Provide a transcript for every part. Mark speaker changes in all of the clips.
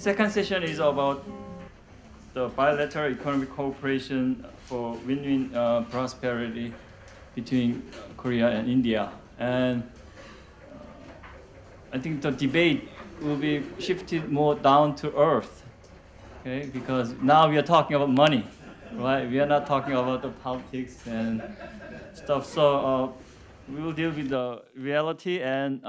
Speaker 1: second session is about the bilateral economic cooperation for win-win prosperity between Korea and India. And I think the debate will be shifted more down to earth, okay? Because now we are talking about money, right? We are not talking about the politics and stuff. So we will deal with the reality. And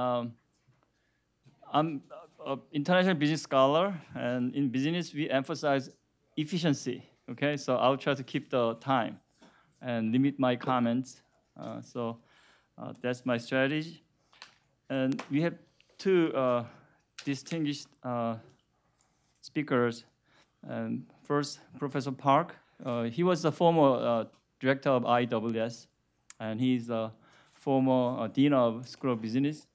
Speaker 1: I'm an international business scholar, and in business we emphasize efficiency. Okay, so I'll try to keep the time and limit my comments. So that's my strategy. And we have two distinguished speakers. And first, Professor Park. He was the former director of IWS, and he's the former dean of School of Business,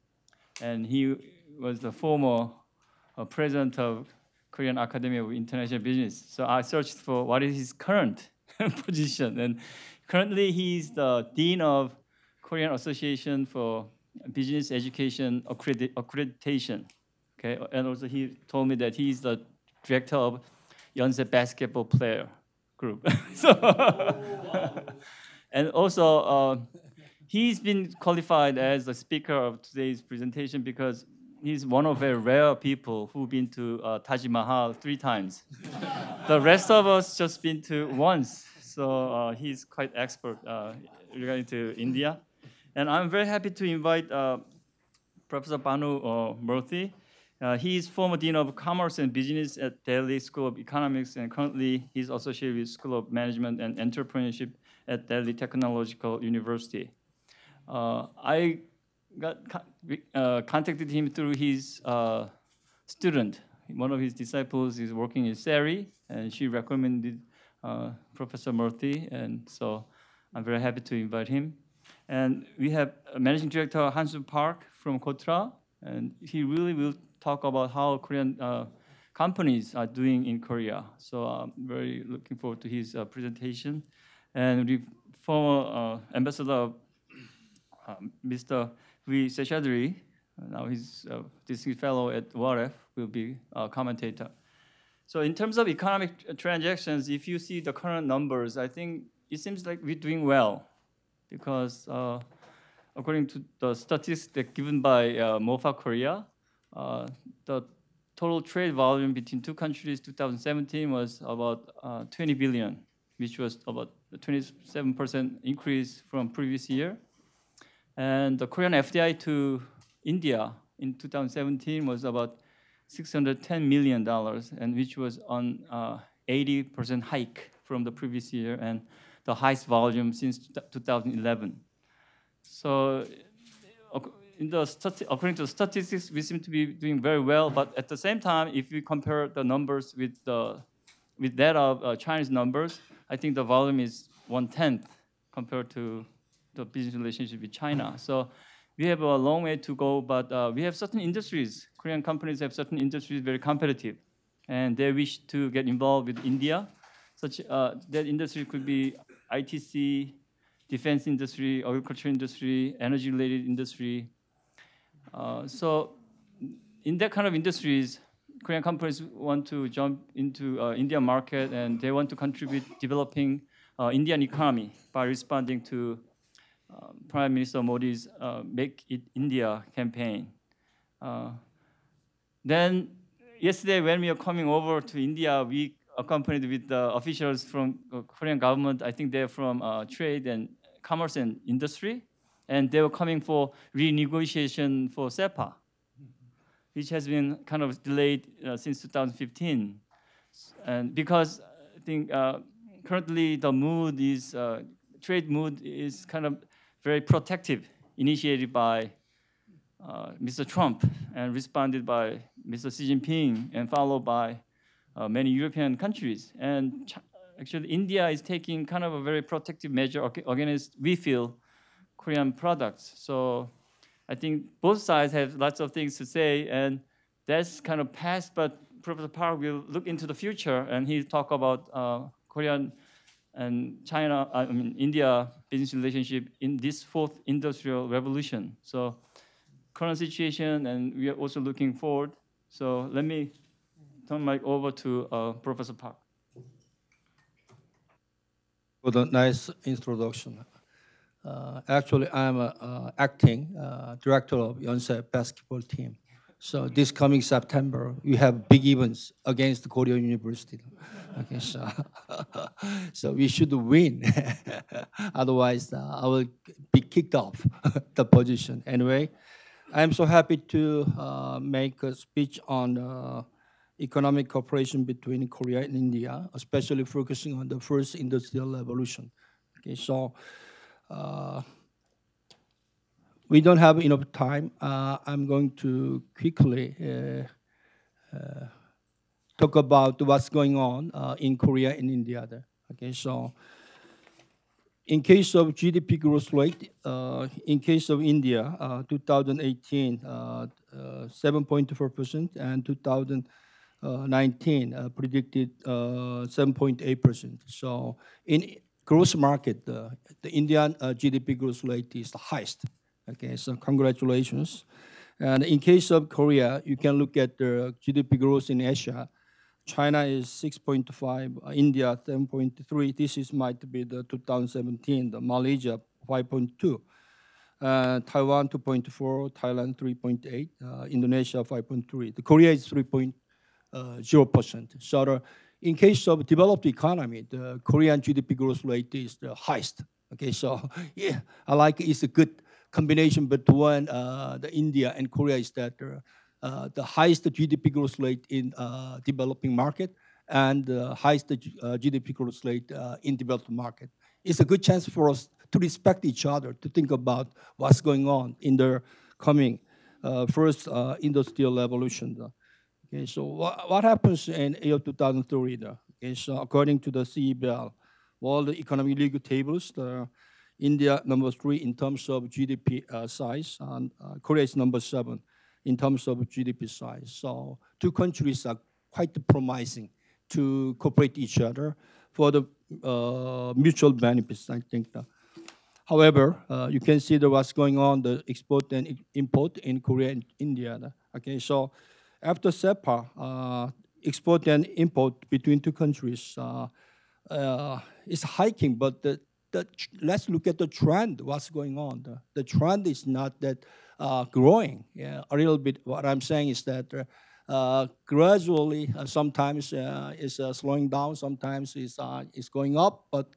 Speaker 1: and he was the former president of Korean Academy of International Business. So I searched for what is his current position, and currently he's the dean of Korean Association for Business Education Accreditation. Okay, and also he told me that he's the director of Yonsei basketball player group. So, and also he's been qualified as the speaker of today's presentation because he's one of very rare people who've been to Taj Mahal 3 times. The rest of us just been to once. So he's quite expert regarding to India. And I'm very happy to invite Professor Banu Murthy. He's former Dean of Commerce and Business at Delhi School of Economics, and currently he's associated with School of Management and Entrepreneurship at Delhi Technological University. I contacted him through his student. One of his disciples is working in SERI, and she recommended Professor Murthy, and so I'm very happy to invite him. And we have Managing Director Hansu Park from KOTRA, and he really will talk about how Korean companies are doing in Korea. So I'm very looking forward to his presentation. And the former ambassador, Mr. V. Seshadri, now he's a distinguished fellow at WRF, will be a commentator. So in terms of economic transactions, if you see the current numbers, I think it seems like we're doing well, because according to the statistics given by MOFA Korea, the total trade volume between two countries 2017 was about 20 billion, which was about a 27% increase from previous year. And the Korean FDI to India in 2017 was about $610 million, and which was on 80% hike from the previous year and the highest volume since 2011. So according to the statistics, we seem to be doing very well. But at the same time, if we compare the numbers with that of Chinese numbers, I think the volume is 1/10 compared to the business relationship with China. So we have a long way to go, but we have certain industries. Korean companies have certain industries very competitive, and they wish to get involved with India. Such that industry could be ITC, defense industry, agriculture industry, energy-related industry. So in that kind of industries, Korean companies want to jump into Indian market, and they want to contribute developing Indian economy by responding to Prime Minister Modi's Make It India campaign. Then yesterday when we were coming over to India, we accompanied with the officials from Korean government. I think they're from trade and commerce and industry, and they were coming for renegotiation for SEPA, which has been kind of delayed since 2015. And because I think currently the mood is, trade mood is kind of very protective, initiated by Mr. Trump and responded by Mr. Xi Jinping and followed by many European countries. And actually India is taking kind of a very protective measure against, we feel, Korean products. So I think both sides have lots of things to say, and that's kind of past, but Professor Park will look into the future, and he'll talk about Korean and China, India business relationship in this 4th industrial revolution. So current situation, and we are also looking forward. So let me turn mic over to Professor Park.
Speaker 2: For the nice introduction. Actually, I'm acting director of Yonsei basketball team. So this coming September, we have big events against Korea University. Okay, so so we should win. Otherwise, I will be kicked off the position. Anyway, I'm so happy to make a speech on economic cooperation between Korea and India, especially focusing on the first industrial revolution. Okay, so we don't have enough time. I'm going to quickly talk about what's going on in Korea and India. Okay, so in case of GDP growth rate, in case of India, 2018, 7.4%, and 2019 predicted 7.8%. So in gross market, the Indian GDP growth rate is the highest. Okay, so congratulations. And in case of Korea, you can look at the GDP growth in Asia. China is 6.5, India 7.3. This is might be the 2017. The Malaysia 5.2, Taiwan 2.4, Thailand 3.8, Indonesia 5.3. The Korea is 3.0%. So in case of developed economy, the Korean GDP growth rate is the highest. Okay, so yeah, I like it's a good combination between the India and Korea is that the highest GDP growth rate in developing market and the highest GDP growth rate in developed market. It's a good chance for us to respect each other, to think about what's going on in the coming first industrial revolution. Okay, so what happens in year 2030? Okay, so according to the CEBL, World Economic League tables, India number 3 in terms of GDP size, and Korea is number 7 in terms of GDP size. So two countries are quite promising to cooperate each other for the mutual benefits, I think. However, you can see what's going on, the export and import in Korea and India. Okay, so after SEPA, export and import between two countries is hiking, but let's look at the trend, what's going on. The trend is not that growing. Yeah, a little bit. What I'm saying is that gradually, sometimes it's slowing down, sometimes it's going up, but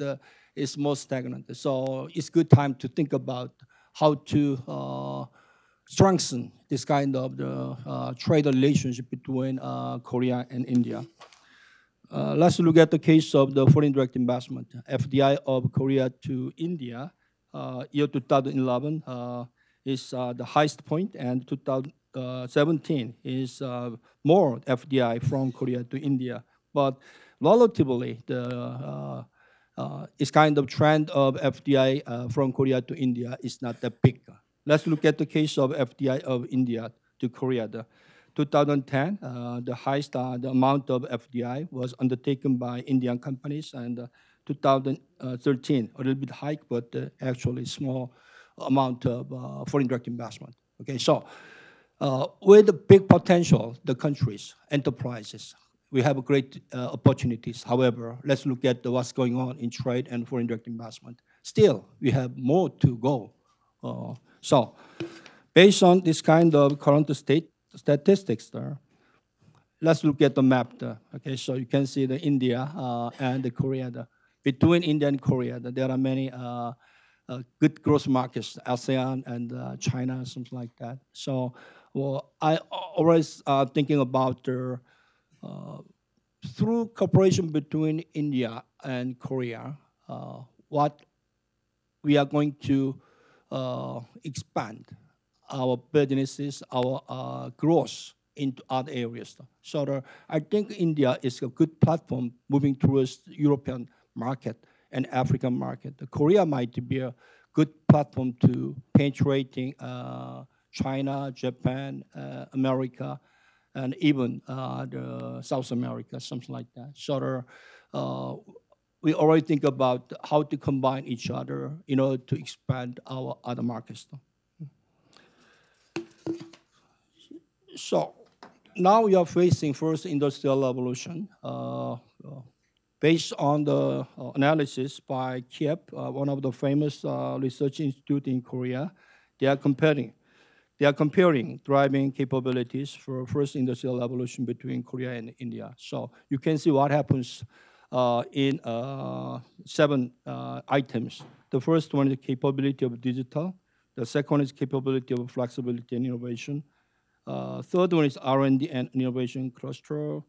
Speaker 2: it's more stagnant. So it's good time to think about how to strengthen this kind of the trade relationship between Korea and India. Let's look at the case of the foreign direct investment, FDI of Korea to India. Year 2011 is the highest point, and 2017 is more FDI from Korea to India. But relatively, the it's kind of trend of FDI from Korea to India is not that big. Let's look at the case of FDI of India to Korea. 2010, the highest the amount of FDI was undertaken by Indian companies, and 2013 a little bit hike, but actually small amount of foreign direct investment. Okay, so with the big potential, the countries, enterprises, we have great opportunities. However, let's look at what's going on in trade and foreign direct investment. Still, we have more to go. So, based on this kind of current statistics there, let's look at the map there. Okay, so you can see the India and the Korea. Between India and Korea, there are many good growth markets, ASEAN and China, something like that. So, well, I always thinking about through cooperation between India and Korea, what we are going to expand our businesses, our growth into other areas. So I think India is a good platform moving towards the European market and African market. Korea might be a good platform to penetrating China, Japan, America, and even the South America, something like that. So we already think about how to combine each other in order to expand our other markets. So now we are facing first industrial revolution. Based on the analysis by KIEP, one of the famous research institute in Korea, they are comparing driving capabilities for first industrial revolution between Korea and India. So you can see what happens in 7 items. The first one is capability of digital. The second is capability of flexibility and innovation. Third one is R&D and innovation cluster.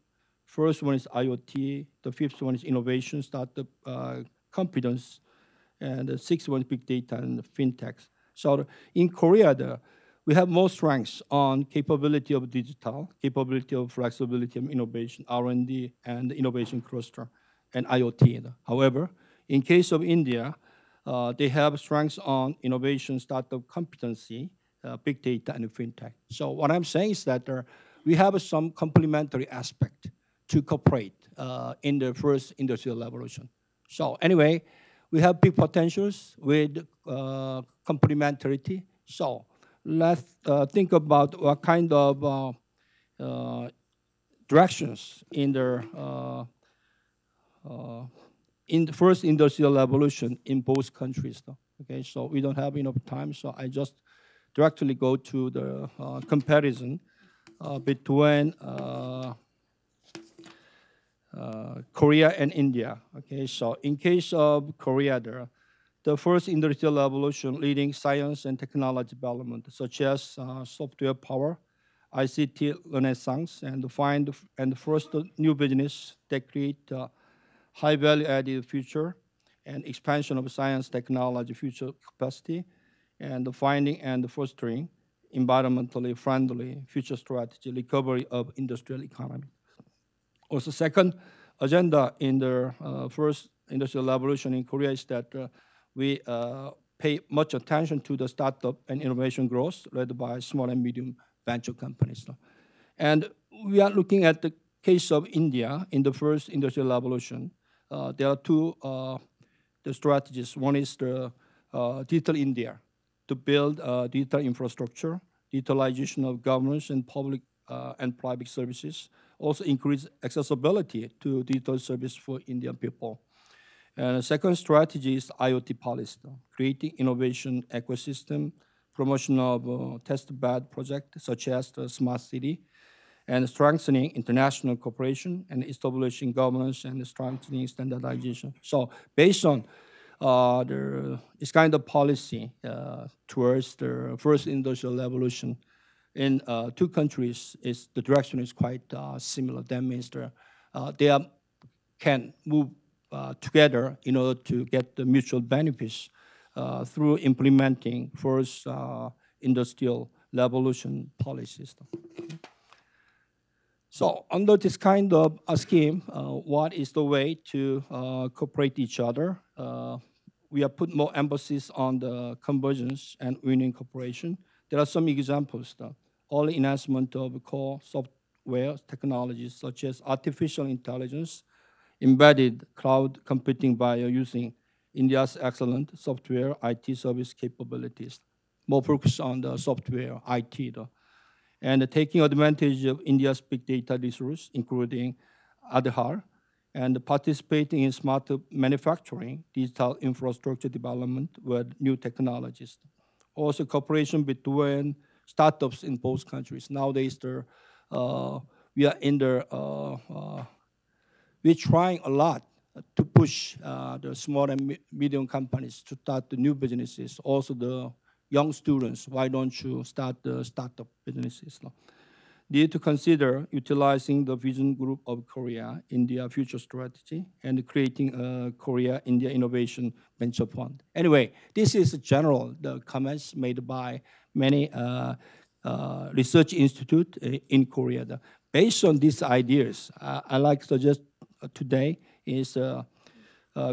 Speaker 2: First one is IoT. The fifth one is innovation, startup competence. And the sixth one is big data and fintech. So in Korea, we have more strengths on capability of digital, capability of flexibility of innovation, R&D and innovation cluster, and IoT. However, in case of India, they have strengths on innovation, startup competency, big data, and fintech. So what I'm saying is that we have some complementary aspect to cooperate in the first industrial revolution. So anyway, we have big potentials with complementarity. So let's think about what kind of directions in the first industrial revolution in both countries. Okay, so we don't have enough time, so I just directly go to the comparison between Korea and India. Okay, so in case of Korea, the first industrial revolution leading science and technology development, such as software power, ICT renaissance, and the first new business that create high value added future and expansion of science technology future capacity, and the finding and fostering environmentally friendly future strategy, recovery of industrial economy. Also, second agenda in the first industrial revolution in Korea is that we pay much attention to the startup and innovation growth led by small and medium venture companies. And we are looking at the case of India in the first industrial revolution. There are two the strategies. One is the Digital India, to build digital infrastructure, digitalization of governance and public and private services, also increase accessibility to digital service for Indian people. And the second strategy is IoT policy, creating innovation ecosystem, promotion of test bed projects such as the smart city, and strengthening international cooperation and establishing governance and strengthening standardization. So based on this kind of policy towards the first industrial revolution in two countries, the direction is quite similar. That means they can move together in order to get the mutual benefits through implementing first industrial revolution policies. So under this kind of a scheme, what is the way to cooperate each other? We have put more emphasis on the convergence and winning cooperation. There are some examples. Early enhancement of core software technologies such as artificial intelligence, embedded cloud computing by using India's excellent software IT service capabilities. More focus on the software IT. And taking advantage of India's big data resource, including Aadhaar, and participating in smart manufacturing, digital infrastructure development with new technologies. Also cooperation between startups in both countries. Nowadays, we are in we're trying a lot to push the small and medium companies to start the new businesses. Also the young students, why don't you start the startup businesses? Need to consider utilizing the Vision Group of Korea India future strategy and creating a Korea-India Innovation Venture Fund. Anyway, this is general, the comments made by many research institute in Korea. Based on these ideas, I like to suggest today is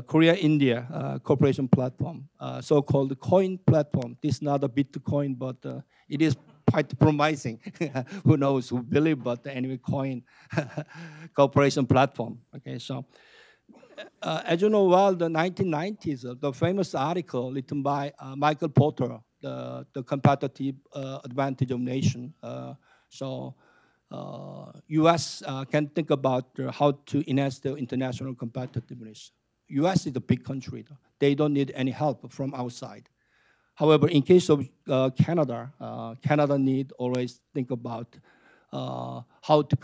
Speaker 2: Korea-India Cooperation Platform, so-called coin platform. This is not a Bitcoin, but it is quite promising. Who knows, who believe, but anyway, coin cooperation platform. Okay, so as you know well, the 1990s, the famous article written by Michael Porter, the competitive advantage of nation. U.S. Can think about how to enhance their international competitiveness. U.S. is a big country. They don't need any help from outside. However, in case of Canada, Canada need always think about how to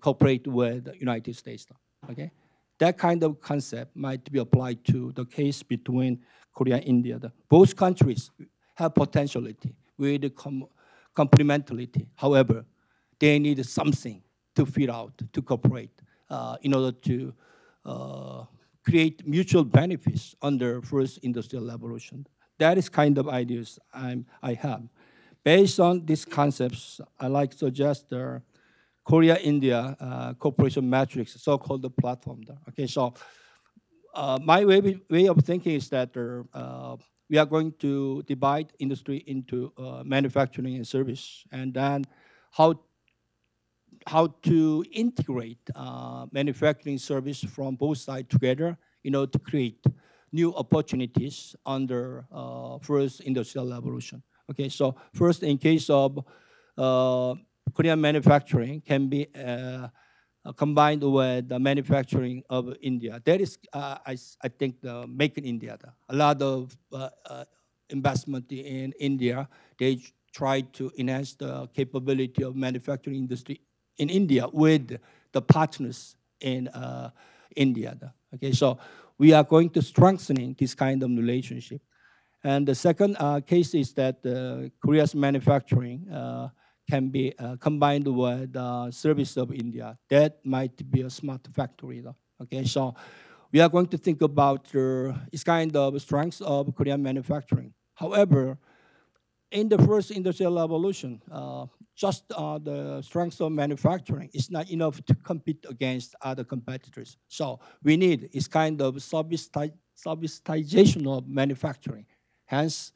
Speaker 2: cooperate with the United States. Okay, that kind of concept might be applied to the case between Korea and India. Both countries have potentiality with complementarity. However, they need something to fit out, to cooperate, in order to create mutual benefits under first industrial revolution. That is kind of ideas I have. Based on these concepts, I like to suggest the Korea-India cooperation matrix, so-called the platform. Okay, so my way of thinking is that we are going to divide industry into manufacturing and service, and then how to integrate manufacturing service from both sides together in order to create new opportunities under first industrial revolution. Okay, so first, in case of Korean manufacturing can be combined with the manufacturing of India. That is, I think, the Make in India. A lot of investment in India. They try to enhance the capability of manufacturing industry in India with the partners in India. Okay, so we are going to strengthening this kind of relationship. And the second case is that Korea's manufacturing can be combined with service of India. That might be a smart factory. Okay, so we are going to think about this kind of strengths of Korean manufacturing. However, in the first industrial revolution, just the strengths of manufacturing is not enough to compete against other competitors. So we need is kind of servicetization of manufacturing. Hence,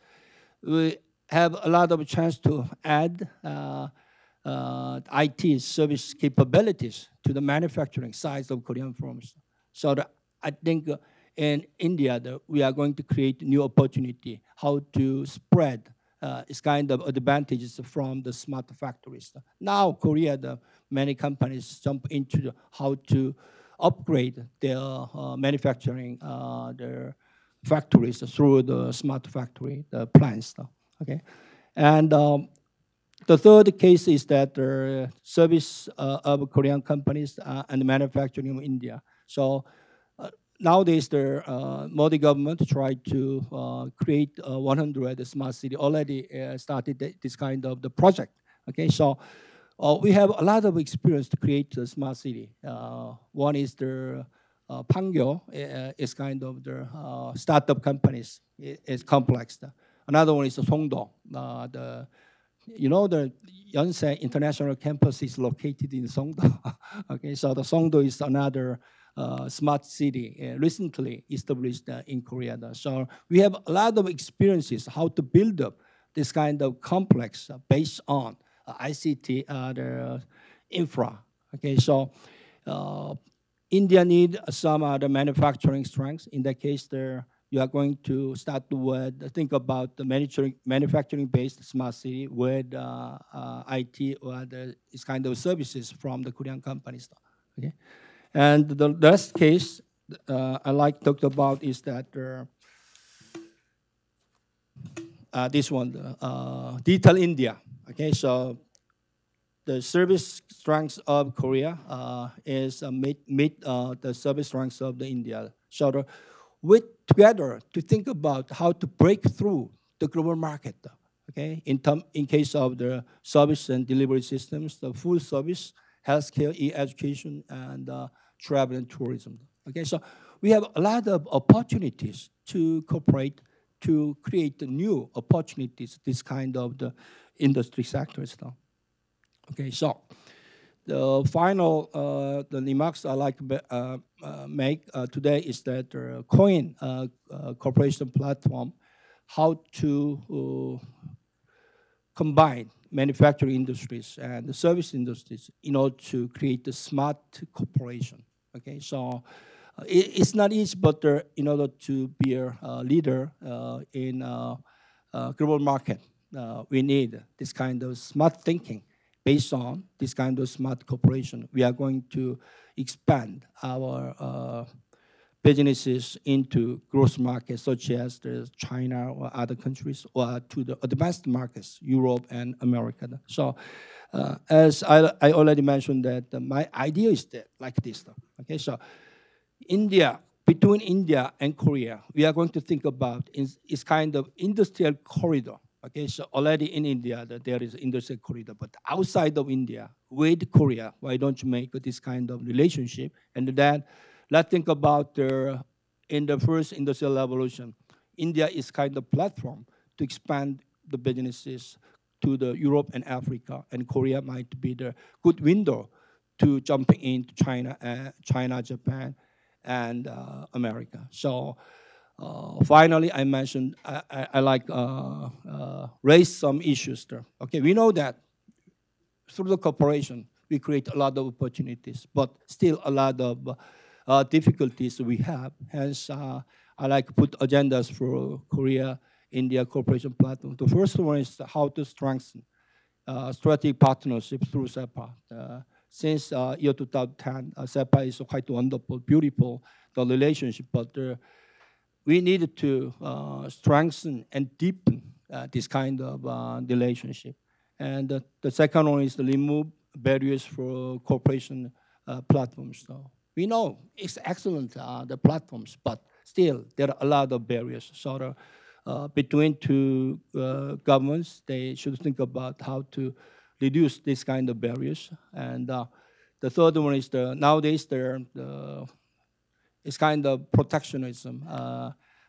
Speaker 2: we have a lot of chance to add IT service capabilities to the manufacturing side of Korean firms. So I think in India, we are going to create new opportunity, how to spread its kind of advantages from the smart factories. Now, Korea, many companies jump into how to upgrade their manufacturing, their factories through the smart factory, the plants. Okay, and the third case is that the service of Korean companies and manufacturing in India. So nowadays, the Modi government tried to create 100 smart city. Already started this kind of the project. Okay, so we have a lot of experience to create a smart city. One is the Pangyo is kind of the startup companies. It's complex. Another one is the Songdo. The Yonsei International Campus is located in Songdo. Okay, so the Songdo is another smart city recently established in Korea. So we have a lot of experiences how to build up this kind of complex based on ICT, the infra. Okay, so India need some other manufacturing strengths. In that case, you are going to start to think about the manufacturing-based smart city with IT or this kind of services from the Korean companies. Okay, and the last case I like to talk about is that this one, Digital India. Okay, so the service strengths of Korea is meet the service strengths of the India. So with together to think about how to break through the global market. Okay, in case of the service and delivery systems, the full service, healthcare, e-education, and travel and tourism. Okay, so we have a lot of opportunities to cooperate to create new opportunities. This kind of the industry sectors now. Okay, so the final the remarks I like to make today is that the COIN Corporation platform, how to combine manufacturing industries and the service industries in order to create a smart corporation. Okay, so it's not easy, but in order to be a leader in global market, we need this kind of smart thinking based on this kind of smart cooperation, we are going to expand our businesses into growth markets such as China or other countries, or to the advanced markets, Europe and America. So as I already mentioned that my idea is that like this. Okay, so between India and Korea, we are going to think about is kind of industrial corridor. Okay, so already in India there is industrial corridor, but outside of India with Korea, why don't you make this kind of relationship? And then let's think about in the first industrial revolution, India is kind of platform to expand the businesses to the Europe and Africa, and Korea might be the good window to jumping into China, Japan, and America. So finally, I mentioned I like raise some issues there. Okay, we know that through the cooperation we create a lot of opportunities, but still a lot of difficulties we have. Hence, I like to put agendas for Korea-India cooperation platform. The first one is how to strengthen strategic partnership through SEPA. Since year 2010, SEPA is quite wonderful, beautiful, the relationship, but we needed to strengthen and deepen this kind of relationship. And the second one is to remove barriers for cooperation platforms. So we know it's excellent, the platforms, but still there are a lot of barriers. So between two governments, they should think about how to reduce this kind of barriers. And the third one is nowadays it's kind of protectionism.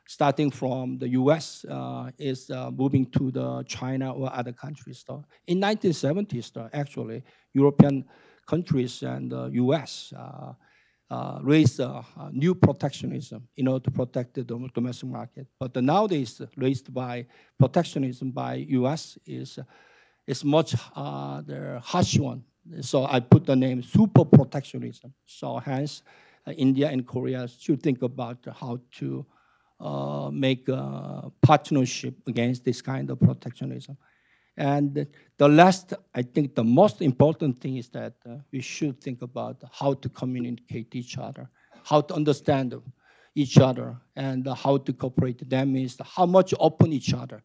Speaker 2: Starting from the U.S. Is moving to the China or other countries. So in 1970s, actually, European countries and the U.S. Raised new protectionism in order to protect the domestic market. But nowadays, raised by protectionism by U.S. is much the harsh one. So I put the name super protectionism. So hence, India and Korea should think about how to make a partnership against this kind of protectionism. And the last, I think the most important thing is that we should think about how to communicate each other, how to understand each other, and how to cooperate. That means how much open each other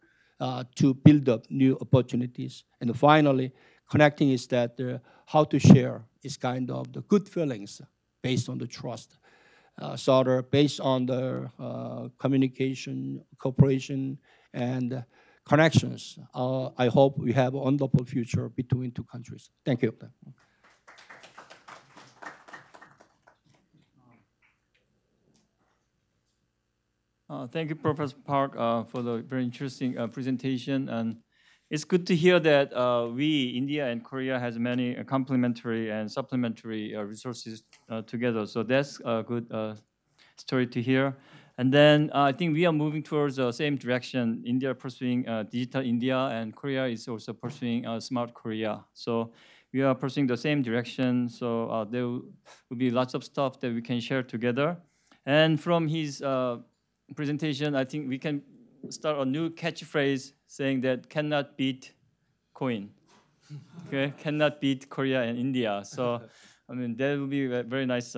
Speaker 2: to build up new opportunities. And finally, connecting is that how to share is kind of the good feelings based on the trust. So they're based on the communication, cooperation, and connections. I hope we have a wonderful future between two countries. Thank you.
Speaker 1: Thank you, Professor Park, for the very interesting presentation. And it's good to hear that we, India and Korea, has many complementary and supplementary resources together. So that's a good story to hear. And then I think we are moving towards the same direction. India pursuing Digital India, and Korea is also pursuing Smart Korea. So we are pursuing the same direction. So there will be lots of stuff that we can share together. And from his presentation, I think we can start a new catchphrase saying that cannot beat coin. Okay, cannot beat Korea and India. So I mean that will be a very nice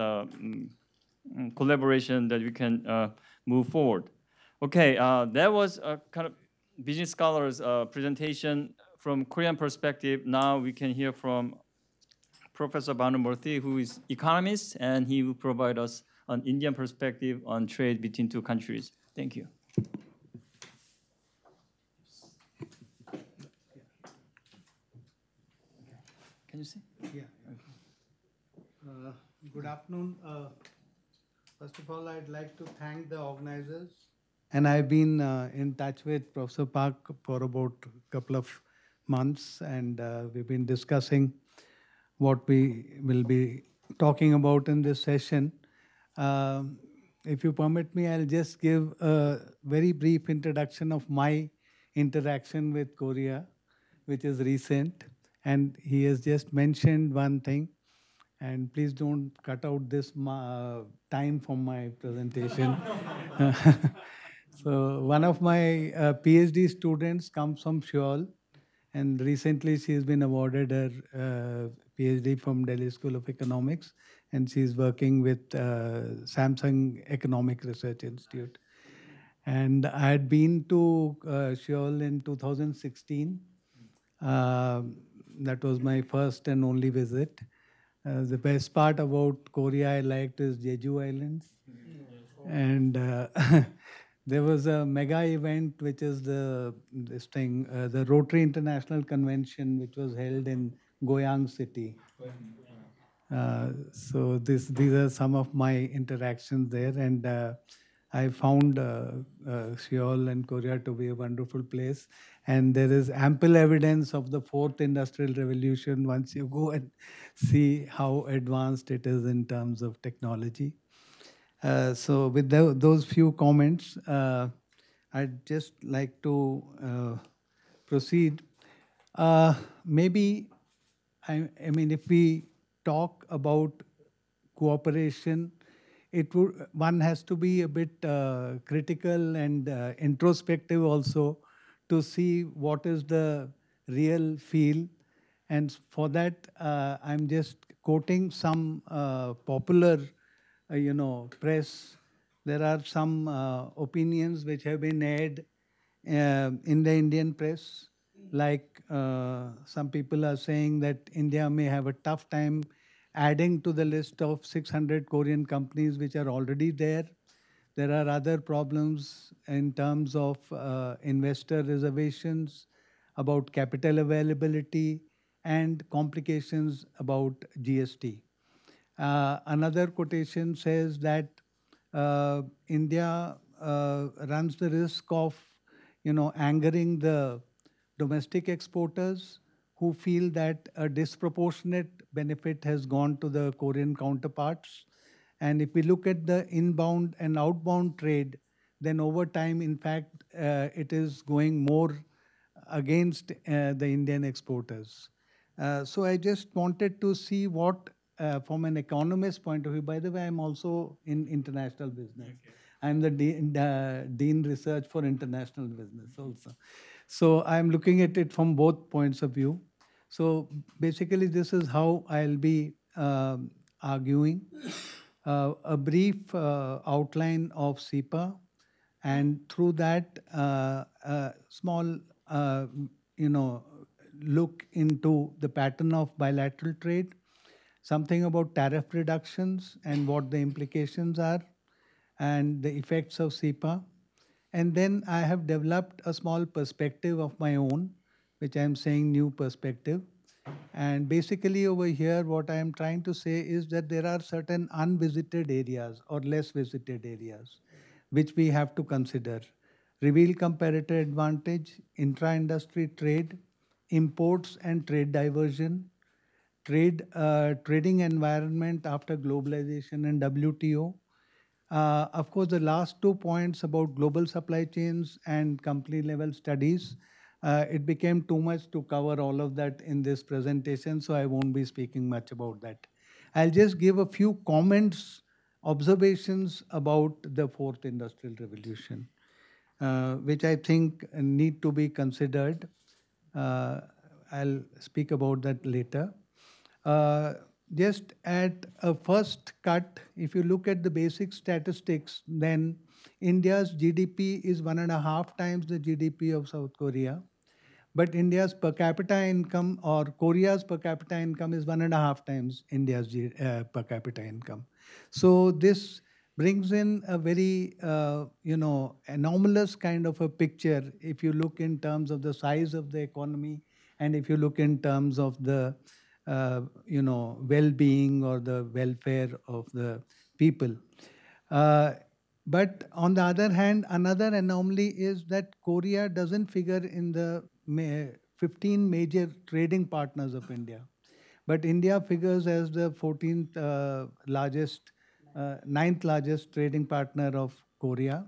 Speaker 1: collaboration that we can move forward. Okay, that was a kind of business scholars presentation from Korean perspective. Now we can hear from Professor Bhanumurthy, who is economist, and he will provide us an Indian perspective on trade between two countries. Thank you. Can you see?
Speaker 3: Yeah. Good afternoon. First of all, I'd like to thank the organizers. And I've been in touch with Professor Park for about a couple of months, and we've been discussing what we will be talking about in this session. If you permit me, I'll just give a very brief introduction of my interaction with Korea, which is recent. And he has just mentioned one thing, and please don't cut out this time from my presentation. So one of my PhD students comes from Seoul, And recently she has been awarded her PhD from Delhi School of Economics, and she's working with Samsung Economic Research Institute. And I had been to Seoul in 2016. That was my first and only visit. The best part about Korea I liked is Jeju Islands. And there was a mega event, which is the Rotary International Convention, which was held in Goyang City. So these are some of my interactions there, and I found Seoul and Korea to be a wonderful place. And there is ample evidence of the fourth industrial revolution once you go and see how advanced it is in terms of technology. So with those few comments, I'd just like to proceed. Maybe, I mean, if we talk about cooperation, one has to be a bit critical and introspective also to see what is the real feel. And for that, I'm just quoting some popular, press. There are some opinions which have been aired in the Indian press. Like some people are saying that India may have a tough time adding to the list of 600 Korean companies which are already there. There are other problems in terms of investor reservations, about capital availability, and complications about GST. Another quotation says that India runs the risk of, angering the domestic exporters who feel that a disproportionate benefit has gone to the Korean counterparts. And if we look at the inbound and outbound trade, then over time, in fact, it is going more against the Indian exporters. So I just wanted to see what, from an economist point of view, by the way, I'm also in international business. Okay. I'm the Dean Research for International Business also. So I'm looking at it from both points of view. So basically, this is how I'll be arguing. A brief outline of CEPA, and through that, a small, look into the pattern of bilateral trade, something about tariff reductions and what the implications are, and the effects of CEPA. And then I have developed a small perspective of my own, which I'm saying new perspective. And basically over here, what I am trying to say is that there are certain unvisited areas or less visited areas, which we have to consider. Reveal comparative advantage, intra-industry trade, imports and trade diversion, trading environment after globalization and WTO. Of course, the last 2 points about global supply chains and company level studies, it became too much to cover all of that in this presentation, so I won't be speaking much about that. I'll just give a few comments, observations about the fourth industrial revolution, which I think need to be considered. I'll speak about that later. Just at a first cut, if you look at the basic statistics, then India's GDP is 1.5 times the GDP of South Korea. But India's per capita income, or Korea's per capita income, is 1.5 times India's per capita income. So this brings in a very, anomalous kind of a picture if you look in terms of the size of the economy, and if you look in terms of the well-being or the welfare of the people. But on the other hand, another anomaly is that Korea doesn't figure in the 15 major trading partners of India. But India figures as the 14th largest, 9th largest trading partner of Korea.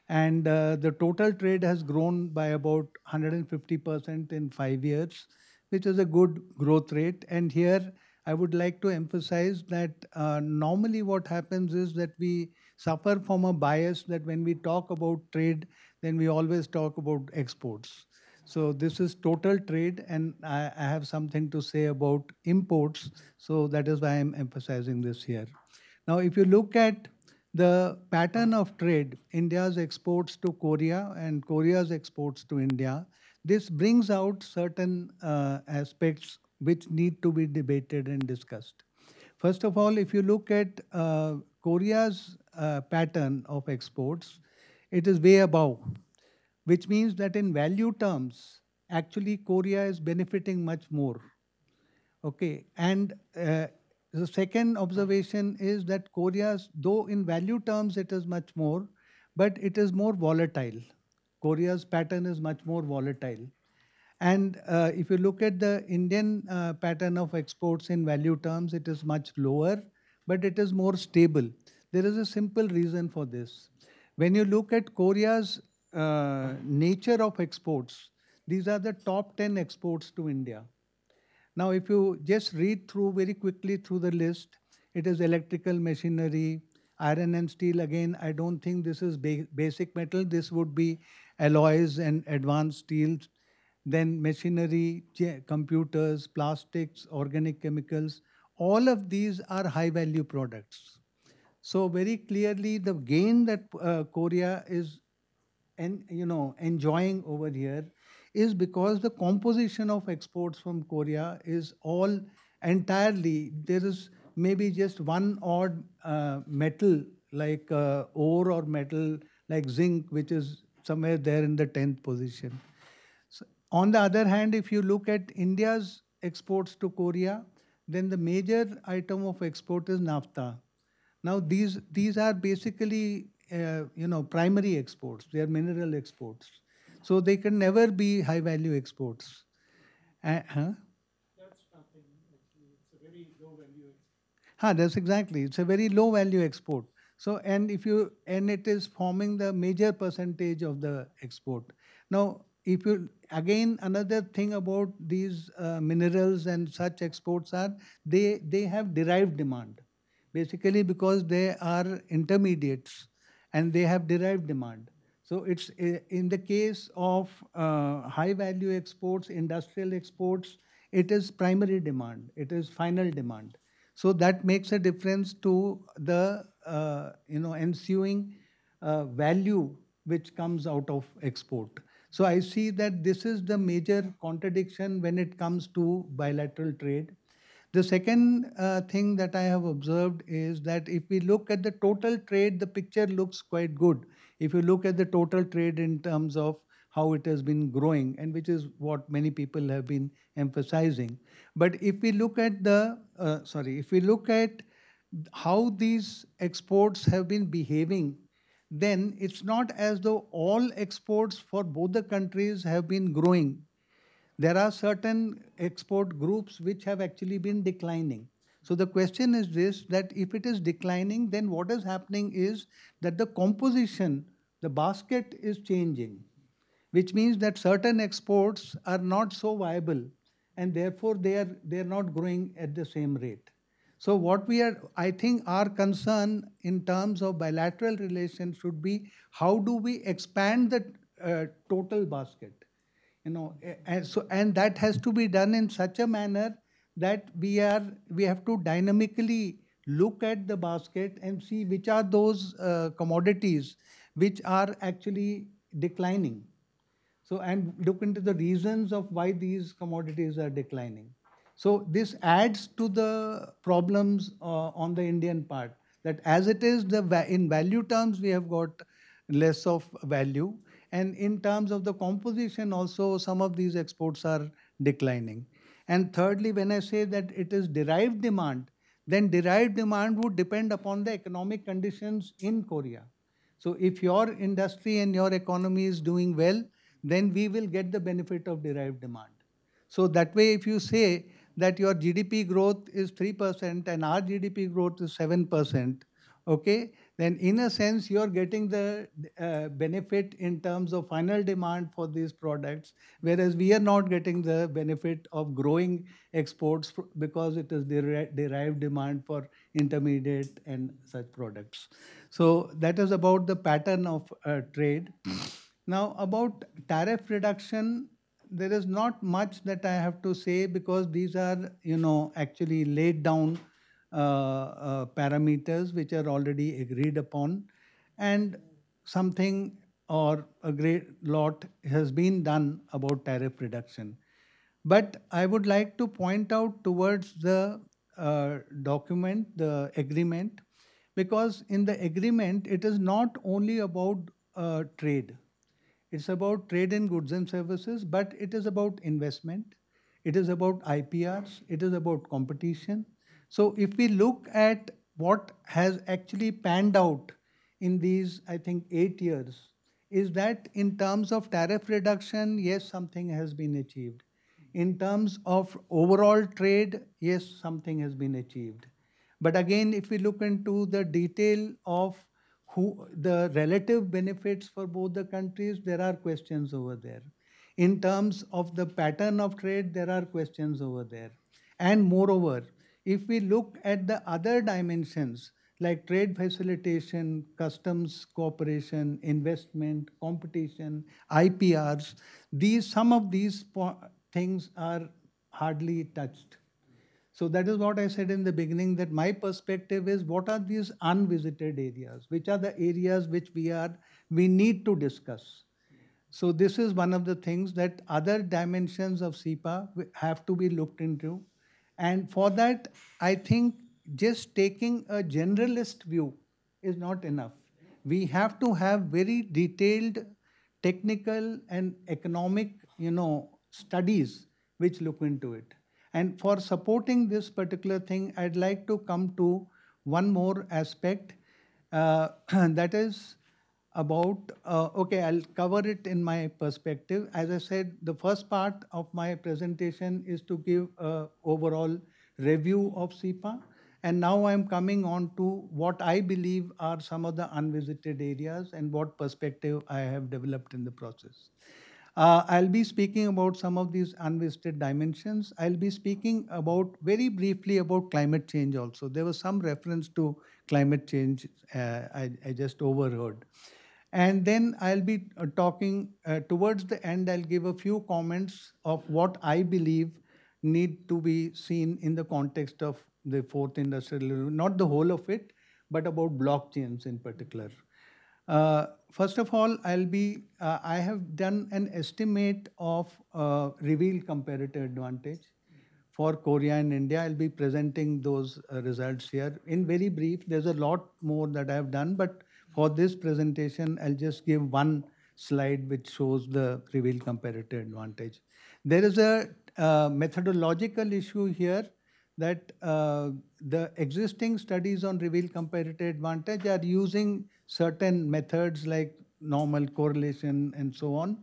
Speaker 3: And the total trade has grown by about 150% in 5 years, which is a good growth rate. And here I would like to emphasize that normally what happens is that we suffer from a bias that when we talk about trade, then we always talk about exports. So this is total trade, and I have something to say about imports. So that is why I'm emphasizing this here. Now, if you look at the pattern of trade, India's exports to Korea and Korea's exports to India, this brings out certain aspects which need to be debated and discussed. First of all, if you look at Korea's pattern of exports, it is way above, which means that in value terms, actually Korea is benefiting much more. Okay, and the second observation is that Korea's, though in value terms it is much more, but it is more volatile. Korea's pattern is much more volatile. And if you look at the Indian pattern of exports in value terms, it is much lower, but it is more stable. There is a simple reason for this. When you look at Korea's nature of exports, these are the top 10 exports to India. Now, if you just read through very quickly through the list, it is electrical machinery, iron and steel. Again, I don't think this is basic metal. This would be alloys and advanced steels. Then machinery, computers, plastics, organic chemicals. All of these are high value products. So very clearly, the gain that Korea is enjoying over here is because the composition of exports from Korea is all entirely, there is maybe just one odd metal like ore or metal like zinc, which is somewhere there in the 10th position. So, on the other hand, if you look at India's exports to Korea, then the major item of export is naphtha. Now, these are basically primary exports. They are mineral exports, so they can never be high value exports. Huh? That's exactly. It's a very low value export. So, and it is forming the major percentage of the export. Now, if you, again, another thing about these minerals and such exports are they have derived demand, basically because they are intermediates and they have derived demand. So it's in the case of high value exports, industrial exports, it is primary demand, it is final demand. So that makes a difference to the ensuing value which comes out of export. So I see that this is the major contradiction when it comes to bilateral trade. The second thing that I have observed is that if we look at the total trade, the picture looks quite good. If you look at the total trade in terms of how it has been growing, and which is what many people have been emphasizing. But if we look at if we look at how these exports have been behaving, then it's not as though all exports for both the countries have been growing. There are certain export groups which have actually been declining. So the question is this, that if it is declining, then what is happening is that the composition, the basket is changing, which means that certain exports are not so viable and therefore they are not growing at the same rate. So what I think our concern in terms of bilateral relations should be how do we expand the total basket? And that has to be done in such a manner that we have to dynamically look at the basket and see which are those commodities which are actually declining. So, and look into the reasons of why these commodities are declining. So this adds to the problems on the Indian part, that as it is, in value terms, we have got less of value. And in terms of the composition also, some of these exports are declining. And thirdly, when I say that it is derived demand, then derived demand would depend upon the economic conditions in Korea. So if your industry and your economy is doing well, then we will get the benefit of derived demand. So that way, if you say that your GDP growth is 3% and our GDP growth is 7%, okay, then in a sense, you're getting the benefit in terms of final demand for these products, whereas we are not getting the benefit of growing exports because it is derived demand for intermediate and such products. So that is about the pattern of trade. Now, about tariff reduction, there is not much that I have to say because these are, actually laid down parameters which are already agreed upon, and something or a great lot has been done about tariff reduction. But I would like to point out towards the document, the agreement, because in the agreement, it is not only about trade. It's about trade in goods and services, but it is about investment. It is about IPRs. It is about competition. So if we look at what has actually panned out in these, I think, 8 years, is that in terms of tariff reduction, yes, something has been achieved. In terms of overall trade, yes, something has been achieved. But again, if we look into the detail of who the relative benefits for both the countries, there are questions over there. In terms of the pattern of trade, there are questions over there. And moreover, if we look at the other dimensions like trade facilitation, customs cooperation, investment, competition, IPRs, some of these things are hardly touched. So that is what I said in the beginning, that my perspective is what are these unvisited areas? Which are the areas which we need to discuss? So this is one of the things that other dimensions of SEPA have to be looked into. And for that, I think just taking a generalist view is not enough. We have to have very detailed technical and economic, studies which look into it. And for supporting this particular thing, I'd like to come to one more aspect, that is about, okay, I'll cover it in my perspective. As I said, the first part of my presentation is to give an overall review of SEPA. And now I'm coming on to what I believe are some of the unvisited areas and what perspective I have developed in the process. I'll be speaking about some of these unvisited dimensions. I'll be speaking about very briefly about climate change also. There was some reference to climate change I just overheard. And then I'll be talking towards the end, I'll give a few comments of what I believe need to be seen in the context of the fourth industrial revolution, not the whole of it, but about blockchains in particular. First of all, I have done an estimate of revealed comparative advantage for Korea and India. I'll be presenting those results here. In very brief, there's a lot more that I have done, but for this presentation, I'll just give one slide which shows the revealed comparative advantage. There is a methodological issue here that the existing studies on revealed comparative advantage are using certain methods like normal correlation and so on.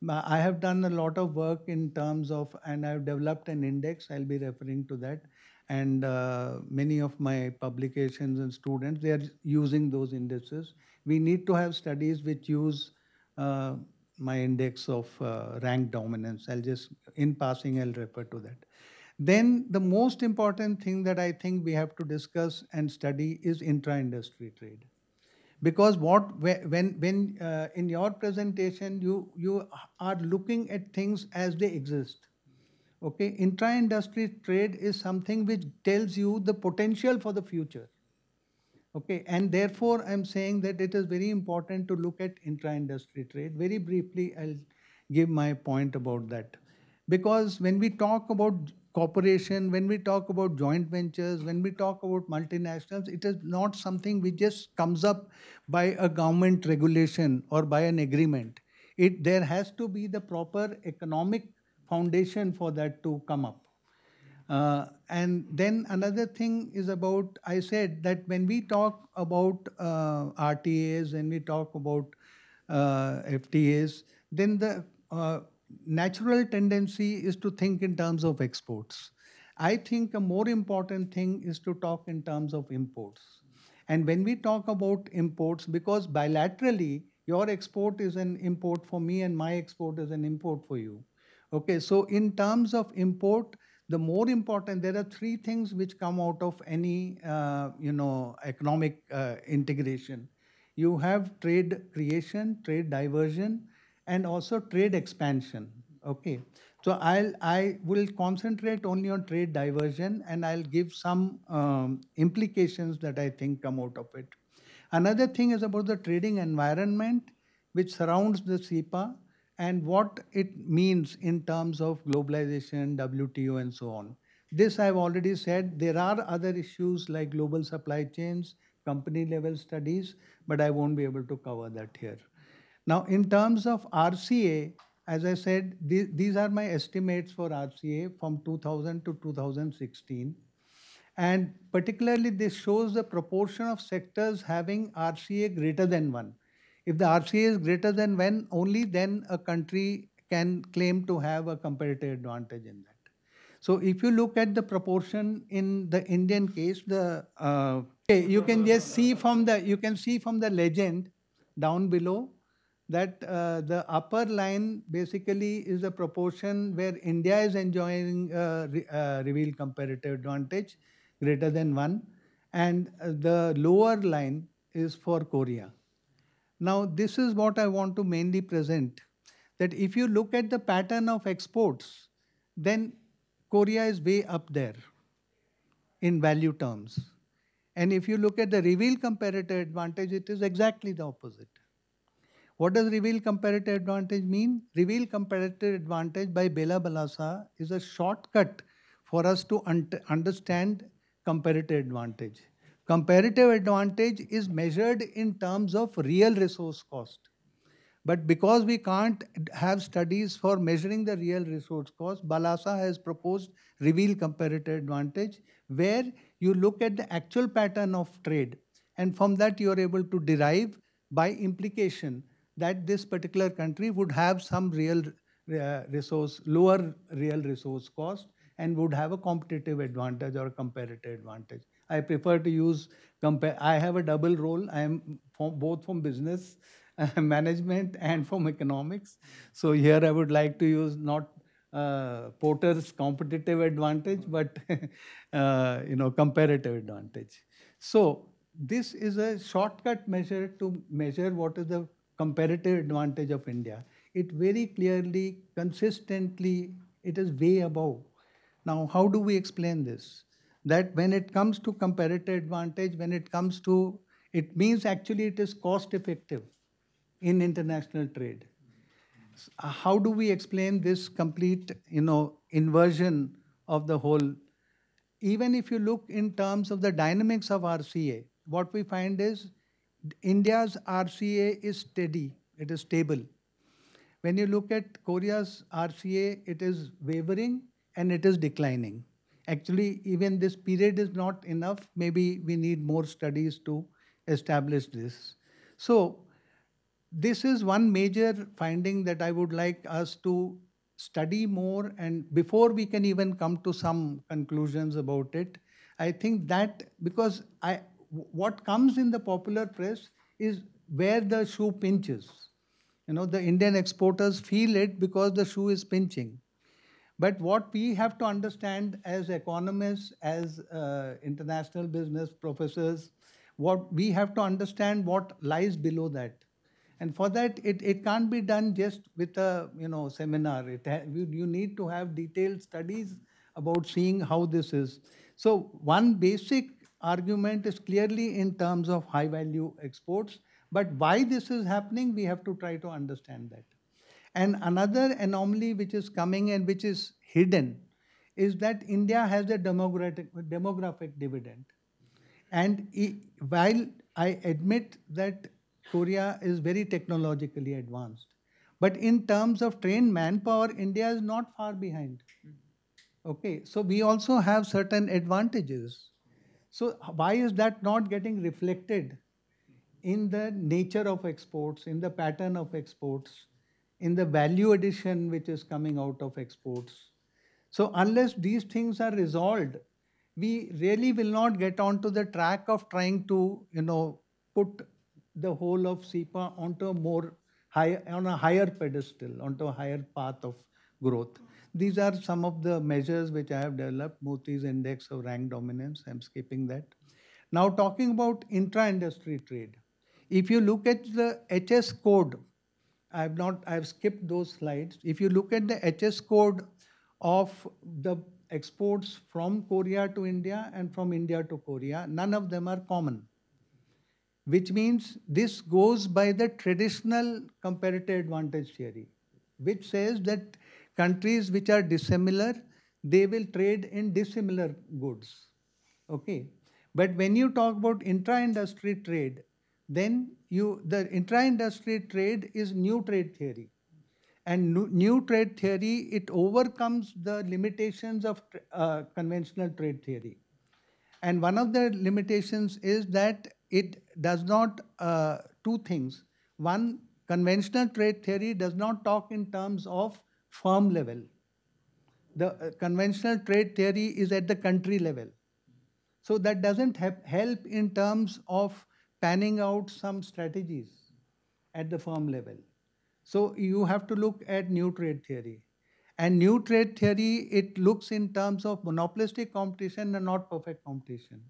Speaker 3: I have done a lot of work in terms of, and I've developed an index, I'll be referring to that. And many of my publications and students, they are using those indices. We need to have studies which use my index of rank dominance. In passing, I'll refer to that. Then the most important thing that I think we have to discuss and study is intra-industry trade. Because when in your presentation, you are looking at things as they exist. Okay, intra-industry trade is something which tells you the potential for the future. Okay, and therefore I'm saying that it is very important to look at intra-industry trade. Very briefly, I'll give my point about that. Because when we talk about cooperation, when we talk about joint ventures, when we talk about multinationals, it is not something which just comes up by a government regulation or by an agreement. There has to be the proper economic foundation for that to come up. And then another thing is about, I said that when we talk about RTAs, when we talk about FTAs, then the natural tendency is to think in terms of exports. I think a more important thing is to talk in terms of imports. And when we talk about imports, because bilaterally, your export is an import for me and my export is an import for you. Okay, so in terms of import, the more important, there are three things which come out of any economic integration. You have trade creation, trade diversion, and also trade expansion. Okay, so I will concentrate only on trade diversion, and I'll give some implications that I think come out of it. Another thing is about the trading environment which surrounds the CEPA and what it means in terms of globalization, WTO, and so on. This I've already said. There are other issues like global supply chains, company level studies, but I won't be able to cover that here. Now, in terms of RCA, as I said, these are my estimates for RCA from 2000 to 2016. And particularly, this shows the proportion of sectors having RCA greater than 1. If the RCA is greater than 1, only then a country can claim to have a competitive advantage in that. So if you look at the proportion in the Indian case, okay, you can see from the legend down below that the upper line basically is the proportion where India is enjoying revealed comparative advantage greater than 1, and the lower line is for Korea. Now, this is what I want to mainly present, that if you look at the pattern of exports, then Korea is way up there in value terms. And if you look at the revealed comparative advantage, it is exactly the opposite. What does revealed comparative advantage mean? Revealed comparative advantage by Bela Balasa is a shortcut for us to understand comparative advantage. Comparative advantage is measured in terms of real resource cost. But because we can't have studies for measuring the real resource cost, Balasa has proposed revealed comparative advantage, where you look at the actual pattern of trade, and from that you are able to derive by implication that this particular country would have some real lower real resource cost and would have a competitive advantage or comparative advantage. I prefer to use I have a double role. I am both from business management and from economics. So here I would like to use not Porter's competitive advantage, but comparative advantage. So this is a shortcut measure to measure what is the comparative advantage of India. It very clearly, consistently, it is way above. Now, how do we explain this? That when it comes to comparative advantage, it means actually it is cost effective in international trade. How do we explain this complete, inversion of the whole? Even if you look in terms of the dynamics of RCA, what we find is India's RCA is steady, it is stable. When you look at Korea's RCA, it is wavering and it is declining. Actually, even this period is not enough. Maybe we need more studies to establish this. So this is one major finding that I would like us to study more, and before we can even come to some conclusions about it, I think that because what comes in the popular press is where the shoe pinches. The Indian exporters feel it because the shoe is pinching. But what we have to understand as economists, as international business professors, what we have to understand what lies below that. And for that, it can't be done just with a seminar. You need to have detailed studies about seeing how this is. So one basic argument is clearly in terms of high value exports. But why this is happening, we have to try to understand that. And another anomaly which is coming and which is hidden is that India has a demographic dividend. And while I admit that Korea is very technologically advanced, but in terms of trained manpower, India is not far behind. Okay, so we also have certain advantages. So why is that not getting reflected in the nature of exports, in the pattern of exports, in the value addition which is coming out of exports? So unless these things are resolved, we really will not get onto the track of trying to, put the whole of CEPA onto on a higher pedestal, onto a higher path of growth. These are some of the measures which I have developed, Moti's Index of Rank Dominance. I'm skipping that. Now talking about intra-industry trade. If you look at the HS code I've skipped those slides. If you look at the HS code of the exports from Korea to India and from India to Korea, none of them are common, which means this goes by the traditional comparative advantage theory, which says that countries which are dissimilar, they will trade in dissimilar goods. Okay. But when you talk about intra-industry trade, then the intra-industry trade is new trade theory. And new trade theory, it overcomes the limitations of conventional trade theory. And one of the limitations is that it does not, two things. One, conventional trade theory does not talk in terms of firm level. The conventional trade theory is at the country level. So that doesn't help in terms of panning out some strategies at the firm level. So you have to look at new trade theory. And new trade theory, it looks in terms of monopolistic competition and not perfect competition.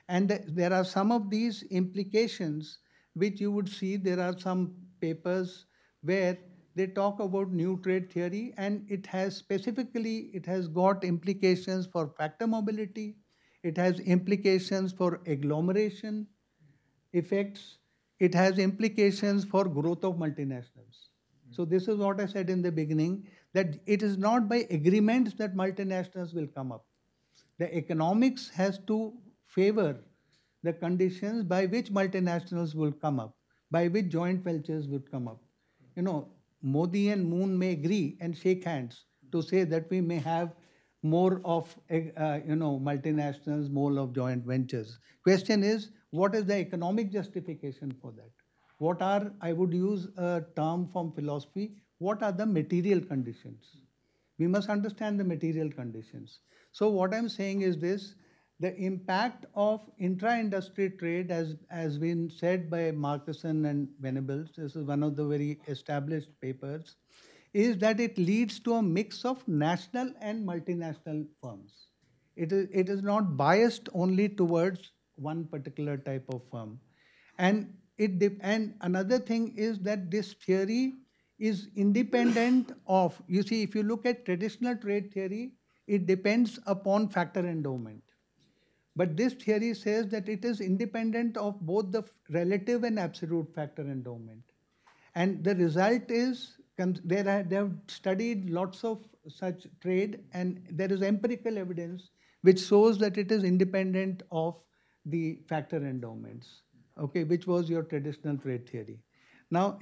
Speaker 3: And there are some of these implications which you would see. There are some papers where they talk about new trade theory, and it has got implications for factor mobility, it has implications for agglomeration effects, it has implications for growth of multinationals. So this is what I said in the beginning, that it is not by agreements that multinationals will come up. The economics has to favor the conditions by which multinationals will come up, by which joint ventures would come up. You know, Modi and Moon may agree and shake hands to say that we may have more of multinationals, more of joint ventures. Question is, what is the economic justification for that? What are, I would use a term from philosophy, what are the material conditions? We must understand the material conditions. So what I'm saying is this, the impact of intra-industry trade, as been said by Markuson and Venables, this is one of the very established papers, is that it leads to a mix of national and multinational firms. It is not biased only towards one particular type of firm. And another thing is that this theory is independent of, you see, if you look at traditional trade theory, it depends upon factor endowment. But this theory says that it is independent of both the relative and absolute factor endowment. And the result is, they have studied lots of such trade, and there is empirical evidence which shows that it is independent of the factor endowments, okay, which was your traditional trade theory. Now,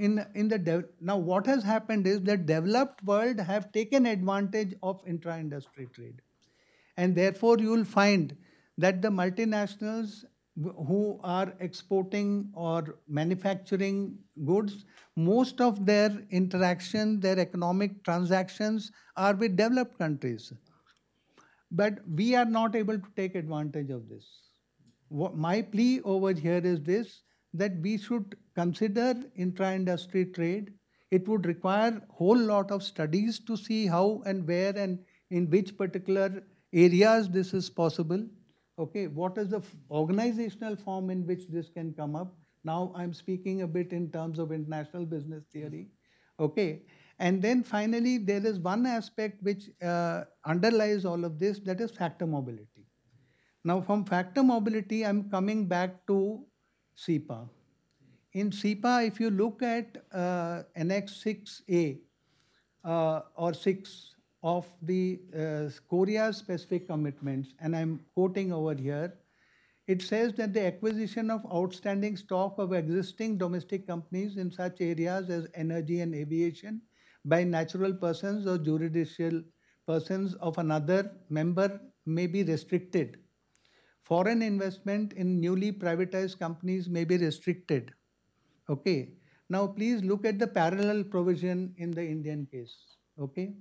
Speaker 3: now what has happened is that developed world have taken advantage of intra-industry trade. And therefore, you will find that the multinationals who are exporting or manufacturing goods, most of their interaction, their economic transactions are with developed countries. But we are not able to take advantage of this. My plea over here is this, that we should consider intra-industry trade. It would require a whole lot of studies to see how and where and in which particular areas this is possible. Okay, what is the organizational form in which this can come up? Now I'm speaking a bit in terms of international business theory. Okay, and then finally there is one aspect which underlies all of this, that is factor mobility. Now from factor mobility, I'm coming back to SEPA. In SEPA, if you look at Annex 6A or 6 of the Korea specific commitments, and I'm quoting over here, it says that the acquisition of outstanding stock of existing domestic companies in such areas as energy and aviation by natural persons or judicial persons of another member may be restricted. Foreign investment in newly privatized companies may be restricted. Okay. Now please look at the parallel provision in the Indian case. Okay.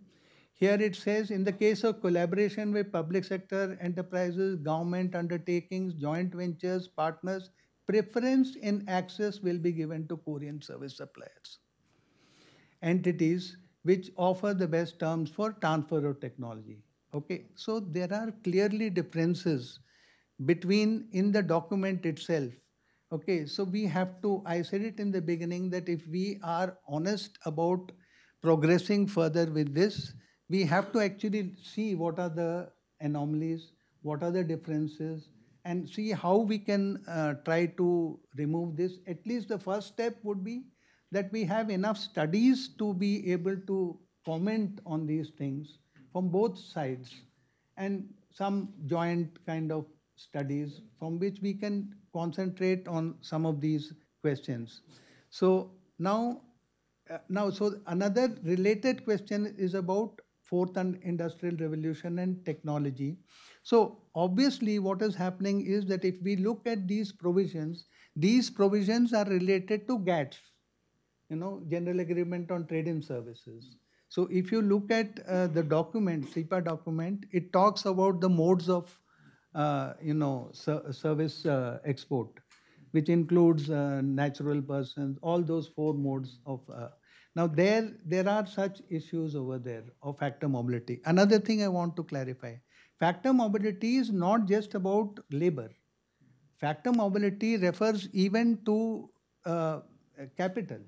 Speaker 3: Here it says, in the case of collaboration with public sector enterprises, government undertakings, joint ventures, partners, preference in access will be given to Korean service suppliers, entities which offer the best terms for transfer of technology. Okay, so there are clearly differences between, in the document itself, Okay, so we have to, I said it in the beginning that if we are honest about progressing further with this, we have to actually see what are the anomalies, what are the differences, and see how we can try to remove this. At least the first step would be that we have enough studies to be able to comment on these things from both sides, and some joint kind of studies from which we can concentrate on some of these questions. So so another related question is about fourth and industrial revolution and technology. So obviously what is happening is that if we look at these provisions are related to GATS, General Agreement on Trade in Services. So if you look at the document, SEPA document, it talks about the modes of, service export, which includes natural persons, all those four modes of. Now there are such issues over there of factor mobility. Another thing I want to clarify: factor mobility is not just about labor. Factor mobility refers even to capital.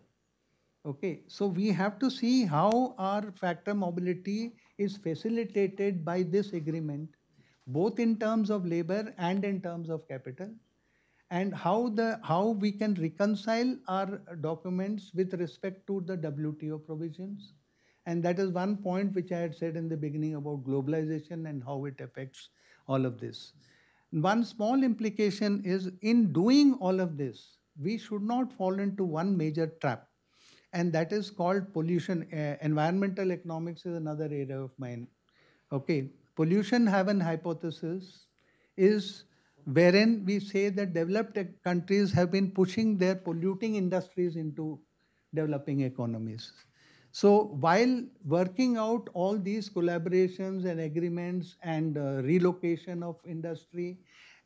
Speaker 3: Okay, so we have to see how our factor mobility is facilitated by this agreement, both in terms of labor and in terms of capital, and how we can reconcile our documents with respect to the WTO provisions. And that is one point which I had said in the beginning about globalization and how it affects all of this. One small implication is in doing all of this, we should not fall into one major trap, and that is called pollution. Environmental economics is another area of mine. Okay, pollution haven hypothesis is wherein we say that developed countries have been pushing their polluting industries into developing economies. So while working out all these collaborations and agreements and relocation of industry,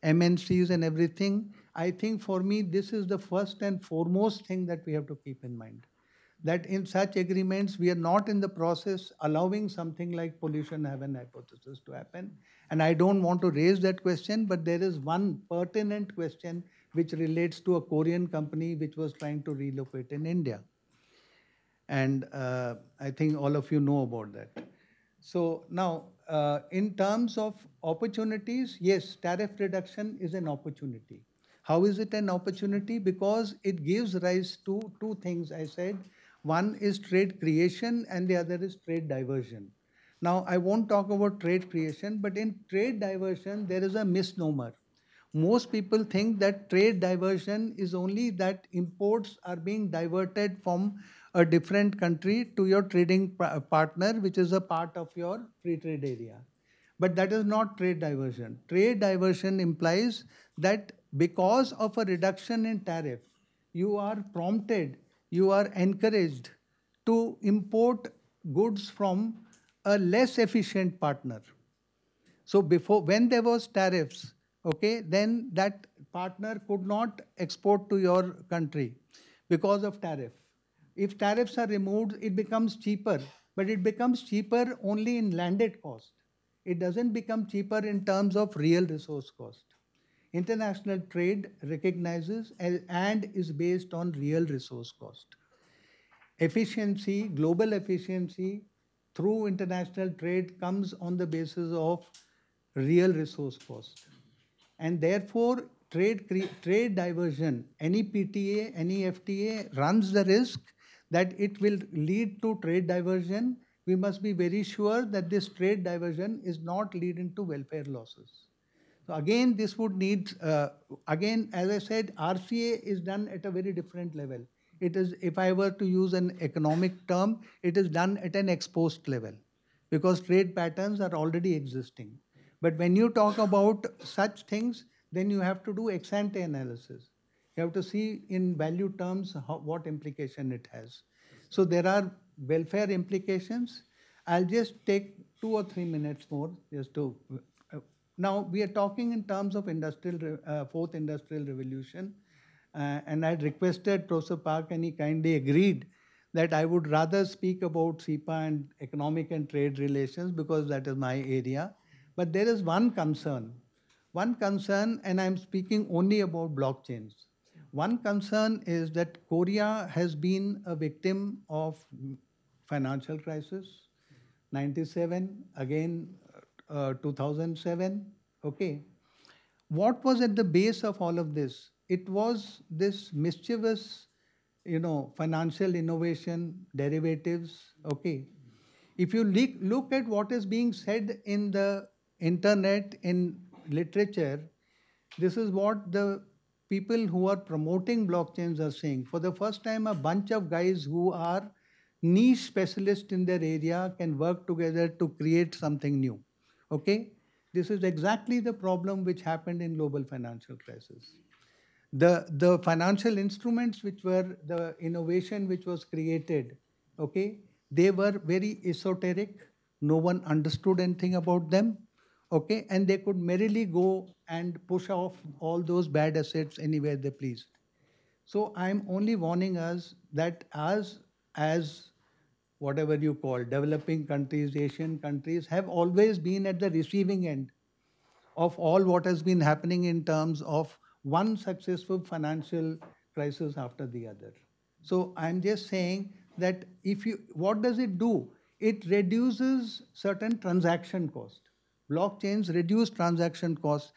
Speaker 3: MNCs and everything, I think for me this is the first and foremost thing that we have to keep in mind, that in such agreements, we are not in the process allowing something like pollution haven hypothesis to happen. And I don't want to raise that question, but there is one pertinent question which relates to a Korean company which was trying to relocate in India. And I think all of you know about that. So now, in terms of opportunities, yes, tariff reduction is an opportunity. How is it an opportunity? Because it gives rise to two things I said. One is trade creation and the other is trade diversion. Now, I won't talk about trade creation, but in trade diversion, there is a misnomer. Most people think that trade diversion is only that imports are being diverted from a different country to your trading partner, which is a part of your free trade area. But that is not trade diversion. Trade diversion implies that because of a reduction in tariff, you are prompted, you are encouraged to import goods from a less efficient partner. So before, when there was tariffs, okay, then that partner could not export to your country because of tariff. If tariffs are removed, it becomes cheaper, but it becomes cheaper only in landed cost. It doesn't become cheaper in terms of real resource cost. International trade recognizes and is based on real resource cost. Efficiency, global efficiency through international trade comes on the basis of real resource cost. And therefore, trade diversion, any PTA, any FTA runs the risk that it will lead to trade diversion. We must be very sure that this trade diversion is not leading to welfare losses. So again, this would need, again, as I said, RCA is done at a very different level. It is, if I were to use an economic term, it is done at an ex post level because trade patterns are already existing. But when you talk about such things, then you have to do ex ante analysis. You have to see in value terms what implication it has. So there are welfare implications. I'll just take 2 or 3 minutes more just to. Now we are talking in terms of fourth industrial revolution, and I requested Professor Park, and he kindly agreed that I would rather speak about SEPA and economic and trade relations because that is my area. But there is one concern, and I'm speaking only about blockchains. One concern is that Korea has been a victim of financial crisis, 97, again 2007, okay. What was at the base of all of this? It was this mischievous, financial innovation, derivatives, okay. If you look at what is being said in the internet, in literature, this is what the people who are promoting blockchains are saying. For the first time, a bunch of guys who are niche specialists in their area can work together to create something new. Okay? This is exactly the problem which happened in global financial crisis. The financial instruments which were the innovation which was created, okay, they were very esoteric. No one understood anything about them, okay, and they could merrily go and push off all those bad assets anywhere they pleased. So I'm only warning us that as whatever you call developing countries, Asian countries have always been at the receiving end of all what has been happening in terms of one successful financial crisis after the other. So I'm just saying that what does it do? It reduces certain transaction cost. Blockchains reduce transaction costs.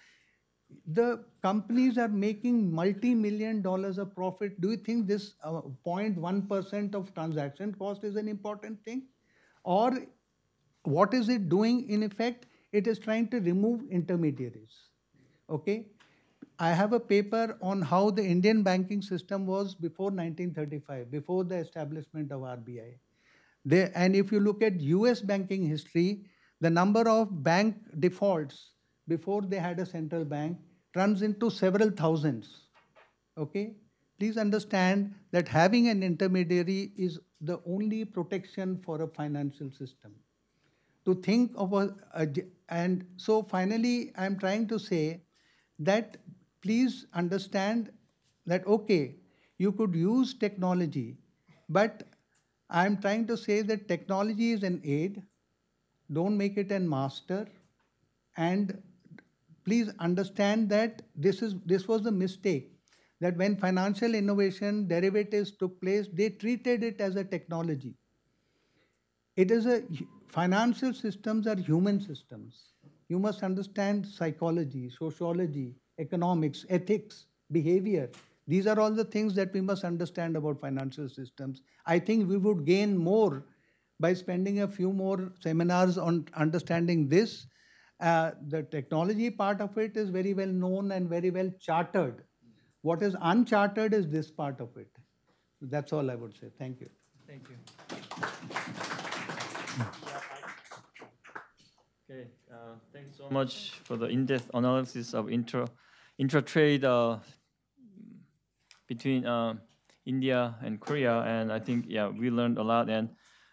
Speaker 3: The companies are making multi-million dollars of profit. Do you think this 0.1% of transaction cost is an important thing? Or what is it doing in effect? It is trying to remove intermediaries. Okay? I have a paper on how the Indian banking system was before 1935, before the establishment of RBI. And if you look at US banking history, the number of bank defaults before they had a central bank runs into several thousands. Okay? Please understand that having an intermediary is the only protection for a financial system. To think of and so finally, I'm trying to say that please understand that, okay, you could use technology, but I'm trying to say that technology is an aid. Don't make it a master. And please understand that this was the mistake, that when financial innovation derivatives took place, they treated it as a technology. Financial systems are human systems. You must understand psychology, sociology, economics, ethics, behavior. These are all the things that we must understand about financial systems. I think we would gain more by spending a few more seminars on understanding this. The technology part of it is very well known and very well chartered. What is uncharted is this part of it. That's all I would say. Thank you.
Speaker 1: Thank you. Okay, thanks so much for the in-depth analysis of intra-trade between India and Korea, and I think we learned a lot. And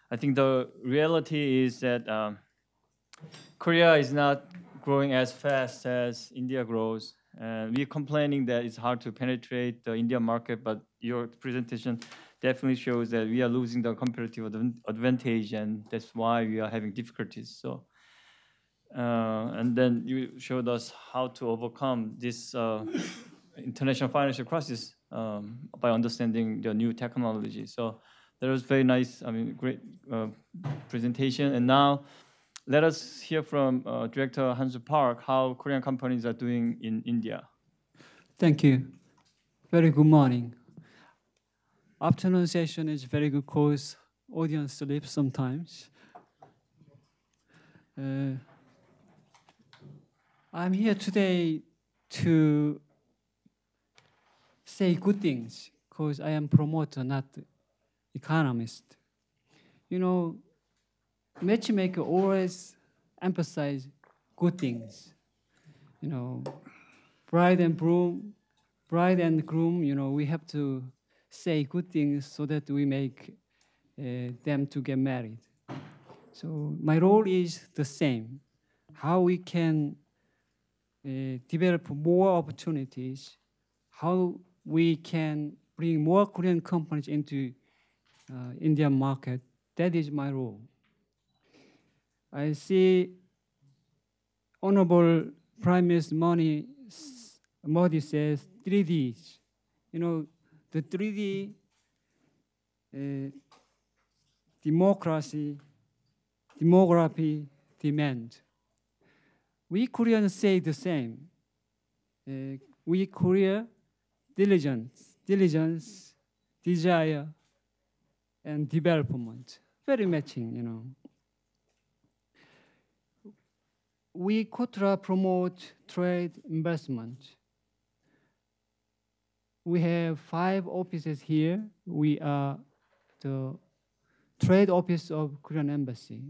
Speaker 1: I think the reality is that Korea is not growing as fast as India grows, and we're complaining that it's hard to penetrate the Indian market. But your presentation definitely shows that we are losing the comparative advantage, and that's why we are having difficulties. So. And then you showed us how to overcome this international financial crisis by understanding the new technology. So that was very nice, great presentation. And now let us hear from Director Hansu Park how Korean companies are doing in India.
Speaker 4: Thank you. Very good morning. Afternoon session is very good because audience sleeps sometimes. I'm here today to say good things because I am promoter, not economist. You know, matchmaker always emphasize good things. You know, bride and groom, you know, we have to say good things so that we make them to get married. So my role is the same. How we can develop more opportunities, how we can bring more Korean companies into Indian market. That is my role. I see Honorable Prime Minister Modi says 3 Ds. you know, the 3D democracy, demography, demand. We Koreans say the same. We Korea, diligence, desire, and development. Very matching, you know. We KOTRA promote trade investment. We have 5 offices here. We are the trade office of Korean Embassy.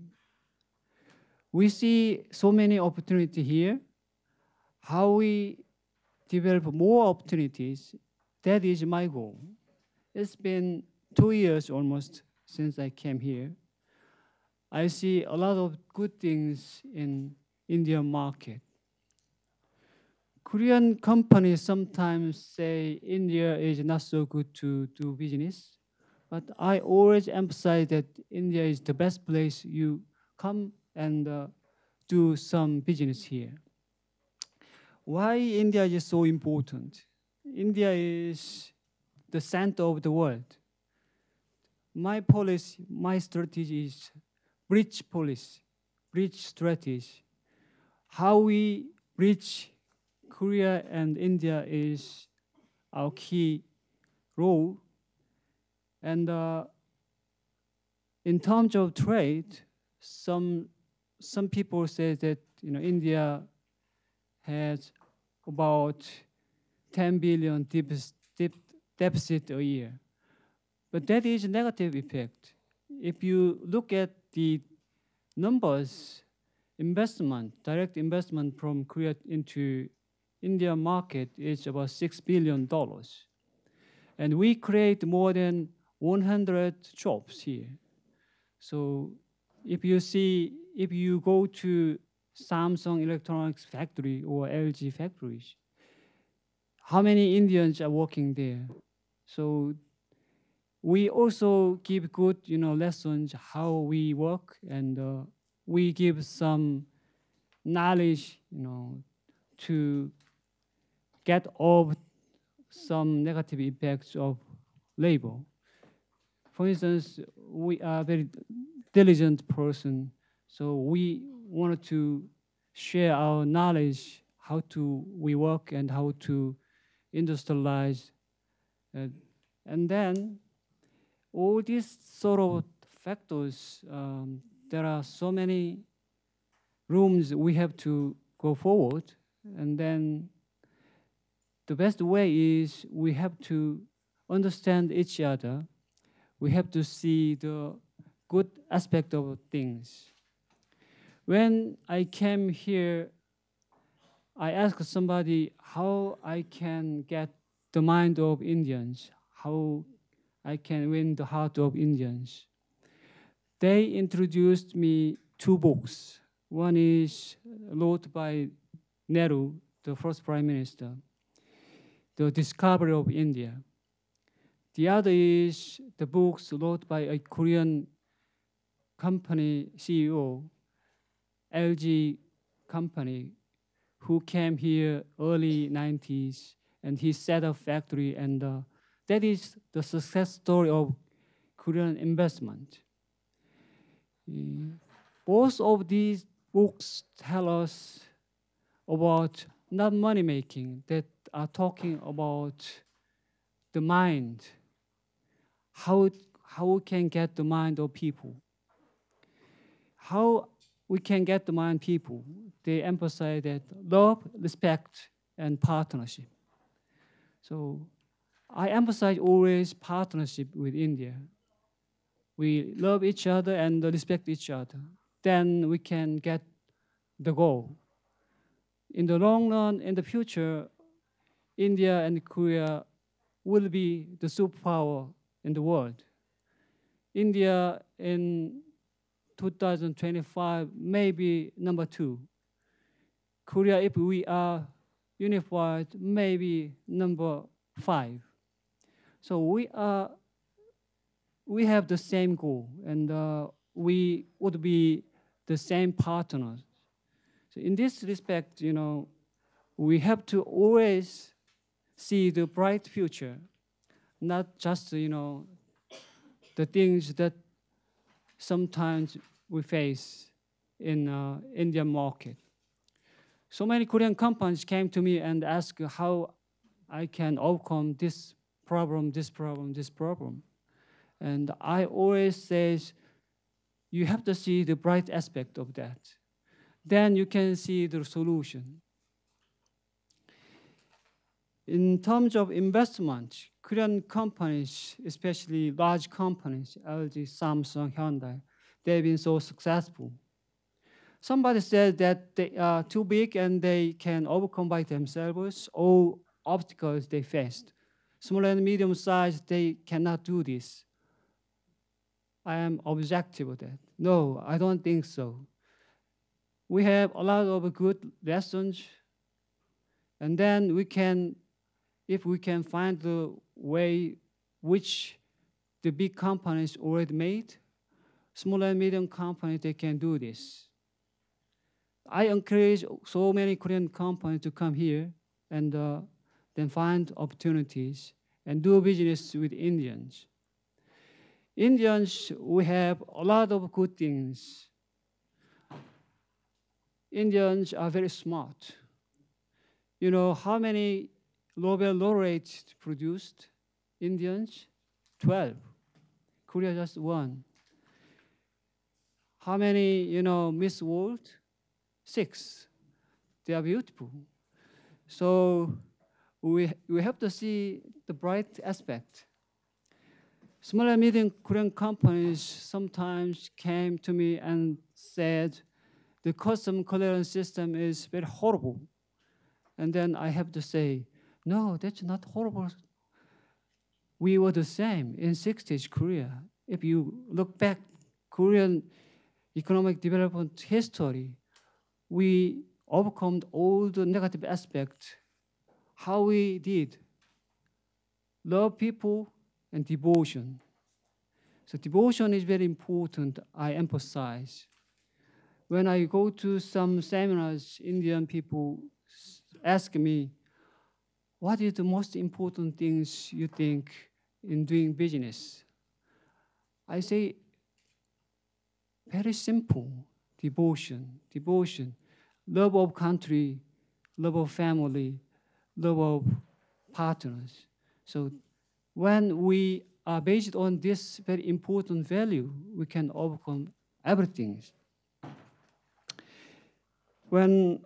Speaker 4: We see so many opportunities here. How we develop more opportunities, that is my goal. It's been 2 years almost since I came here. I see a lot of good things in Indian market. Korean companies sometimes say India is not so good to do business, but I always emphasize that India is the best place you come and do some business here. Why India is so important? India is the center of the world. My policy, my strategy is bridge policy, bridge strategy. How we bridge Korea and India is our key role. And in terms of trade, some people say that India has about 10 billion deficit a year. But that is a negative effect. If you look at the numbers, direct investment from Korea into India market is about $6 billion. And we create more than 100 jobs here. So if you go to Samsung Electronics factory or LG factories, how many Indians are working there? So we also give good lessons how we work, and we give some knowledge to get off some negative effects of labor. For instance, we are a very diligent person, so we wanted to share our knowledge how to we work and how to industrialize. And then all these sort of factors, there are so many rooms we have to go forward, and then the best way is we have to understand each other. We have to see the good aspect of things. When I came here, I asked somebody how I can get the mind of Indians, how I can win the heart of Indians. They introduced me 2 books. One is wrote by Nehru, the first prime minister, The Discovery of India. The other is the books wrote by a Korean company CEO, LG company, who came here early 90s, and he set up factory, and that is the success story of Korean investment. Both of these books tell us about not money making, that are talking about the mind, how we can get the mind of people. How we can get the mind people, they emphasize that love, respect, and partnership. So I emphasize always partnership with India. We love each other and respect each other. Then we can get the goal. In the long run, in the future, India and Korea will be the superpower in the world. India in 2025 may be number 2. Korea, if we are unified, maybe number 5. So we have the same goal, and we would be the same partners. So in this respect, we have to always see the bright future not just, the things that sometimes we face in Indian market. So many Korean companies came to me and asked how I can overcome this problem, this problem, this problem. And I always say, you have to see the bright aspect of that. Then you can see the solution. In terms of investment, Korean companies, especially large companies, LG, Samsung, Hyundai, they've been so successful. Somebody said that they are too big and they can overcome by themselves all obstacles they faced. Small and medium size, they cannot do this. I am objective with that. No, I don't think so. We have a lot of good lessons, and then we can, if we can find the way which the big companies already made, small and medium companies, they can do this. I encourage so many Korean companies to come here and then find opportunities and do business with Indians. Indians, we have a lot of good things. Indians are very smart. You know how many Nobel laureates produced? Indians? 12. Korea just 1. How many, Miss World? 6. They are beautiful. So we have to see the bright aspect. Small and medium Korean companies sometimes came to me and said, the custom clearance system is very horrible. And then I have to say, no, that's not horrible. We were the same in 60s Korea. If you look back Korean economic development history, we overcome all the negative aspects. How we did. Love people and devotion. So devotion is very important, I emphasize. When I go to some seminars, Indian people ask me, what is the most important things you think in doing business? I say, very simple, devotion, love of country, love of family, love of partners. So when we are based on this very important value, we can overcome everything. When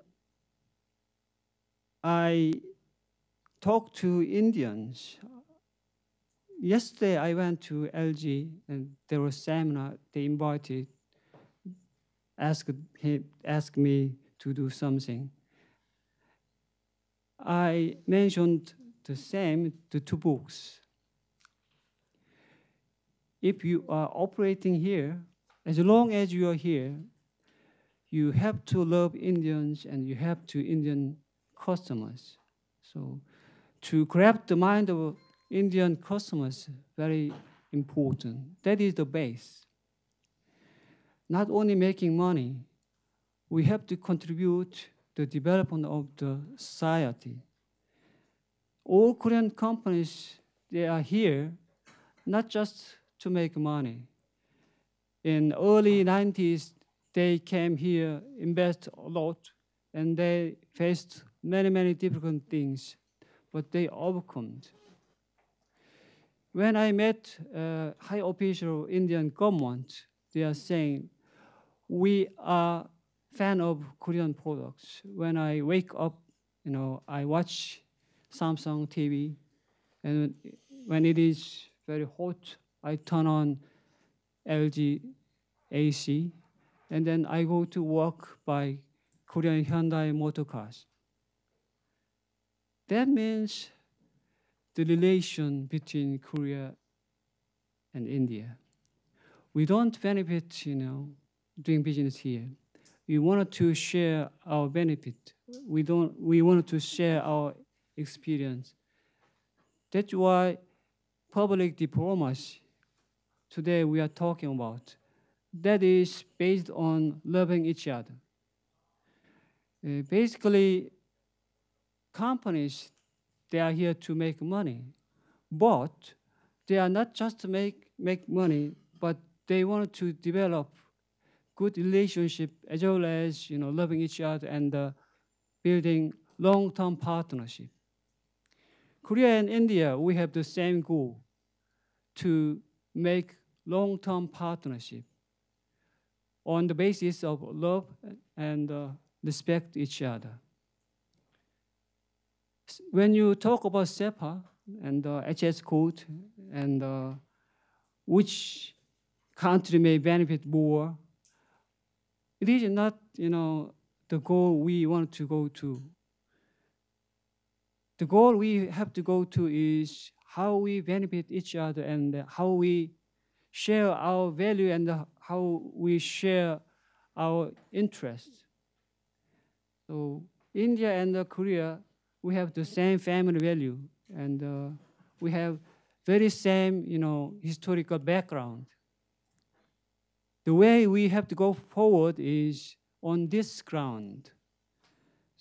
Speaker 4: I talk to Indians, yesterday I went to LG and there was a seminar, they invited, asked me to do something. I mentioned the 2 books. If you are operating here, as long as you are here, you have to love Indians and you have to Indian customers. So to grab the mind of Indian customers, very important. That is the base. Not only making money, we have to contribute the development of the society. All Korean companies, they are here not just to make money. In early 90s, they came here, invest a lot, and they faced many, many difficult things, but they overcome. When I met high official Indian government, they are saying, we are fan of Korean products. When I wake up, I watch Samsung TV, and when it is very hot, I turn on LG AC, and then I go to work by Korean Hyundai Motor Cars. That means the relation between Korea and India. We don't benefit, doing business here. We wanted to share our benefit. We wanted to share our experience. That's why public diplomacy today we are talking about, that is based on loving each other. Basically, companies, they are here to make money, but they are not just to make money, but they want to develop good relationship as well as loving each other and building long-term partnership. Korea and India, we have the same goal to make long-term partnership on the basis of love and respect each other. When you talk about SEPA and HS code and which country may benefit more, it is not the goal we want to go to. The goal we have to go to is how we benefit each other and how we share our value and how we share our interests. So India and Korea, we have the same family value and we have very same historical background. The way we have to go forward is on this ground.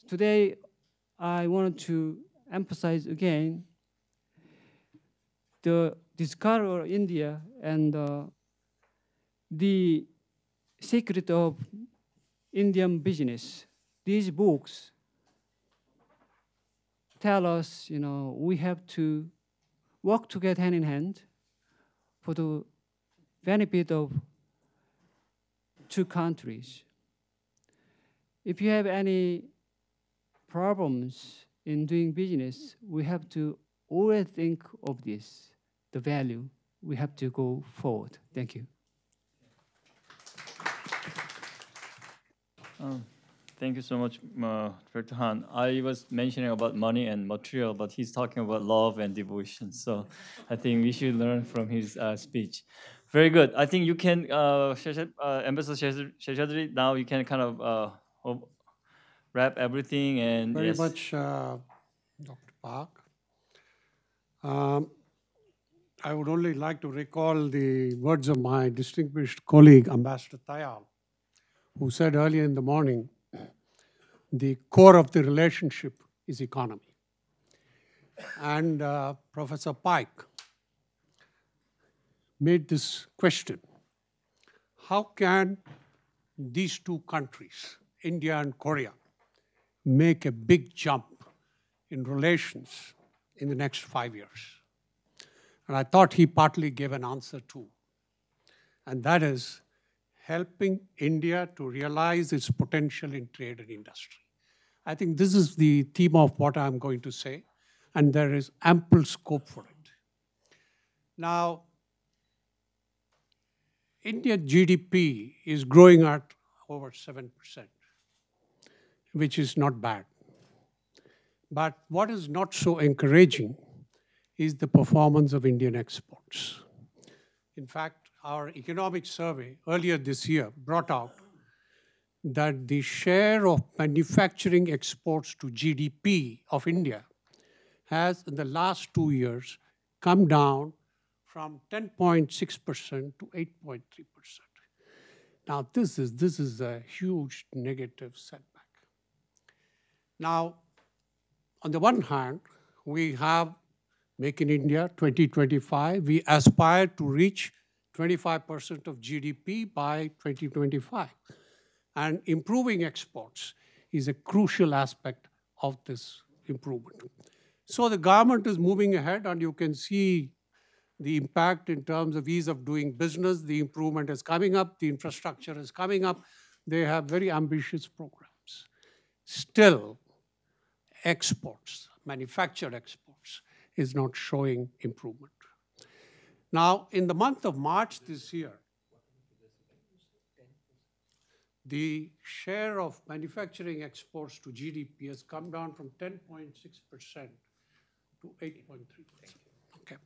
Speaker 4: Today, I wanted to emphasize again the discovery of India and the secret of Indian business. These books tell us, we have to work together hand in hand for the benefit of two countries. If you have any problems in doing business, we have to always think of this, the value. We have to go forward. Thank you.
Speaker 1: Thank you so much, Dr. Han. I was mentioning about money and material, but he's talking about love and devotion. So I think we should learn from his speech. Very good. I think you can, Ambassador Seshadri, now you can kind of wrap everything. And
Speaker 5: Very
Speaker 1: yes.
Speaker 5: much, Dr. Park. I would only like to recall the words of my distinguished colleague, Ambassador Tayal, who said earlier in the morning, the core of the relationship is economy. And Professor Pike made this question: how can these two countries, India and Korea, make a big jump in relations in the next 5 years? And I thought he partly gave an answer too. And that is helping India to realize its potential in trade and industry. I think this is the theme of what I'm going to say, and there is ample scope for it. Now, India's GDP is growing at over 7%, which is not bad. But what is not so encouraging is the performance of Indian exports. In fact, our economic survey earlier this year brought out that the share of manufacturing exports to GDP of India has, in the last 2 years, come down from 10.6% to 8.3%. Now, this is a huge negative setback. Now, on the one hand, we have Make in India 2025. We aspire to reach 25% of GDP by 2025. And improving exports is a crucial aspect of this improvement. So the government is moving ahead, and you can see the impact in terms of ease of doing business. The improvement is coming up. The infrastructure is coming up. They have very ambitious programs. Still, exports, manufactured exports, is not showing improvement. Now, in the month of March this year, the share of manufacturing exports to GDP has come down from 10.6% to 8.3%. Okay.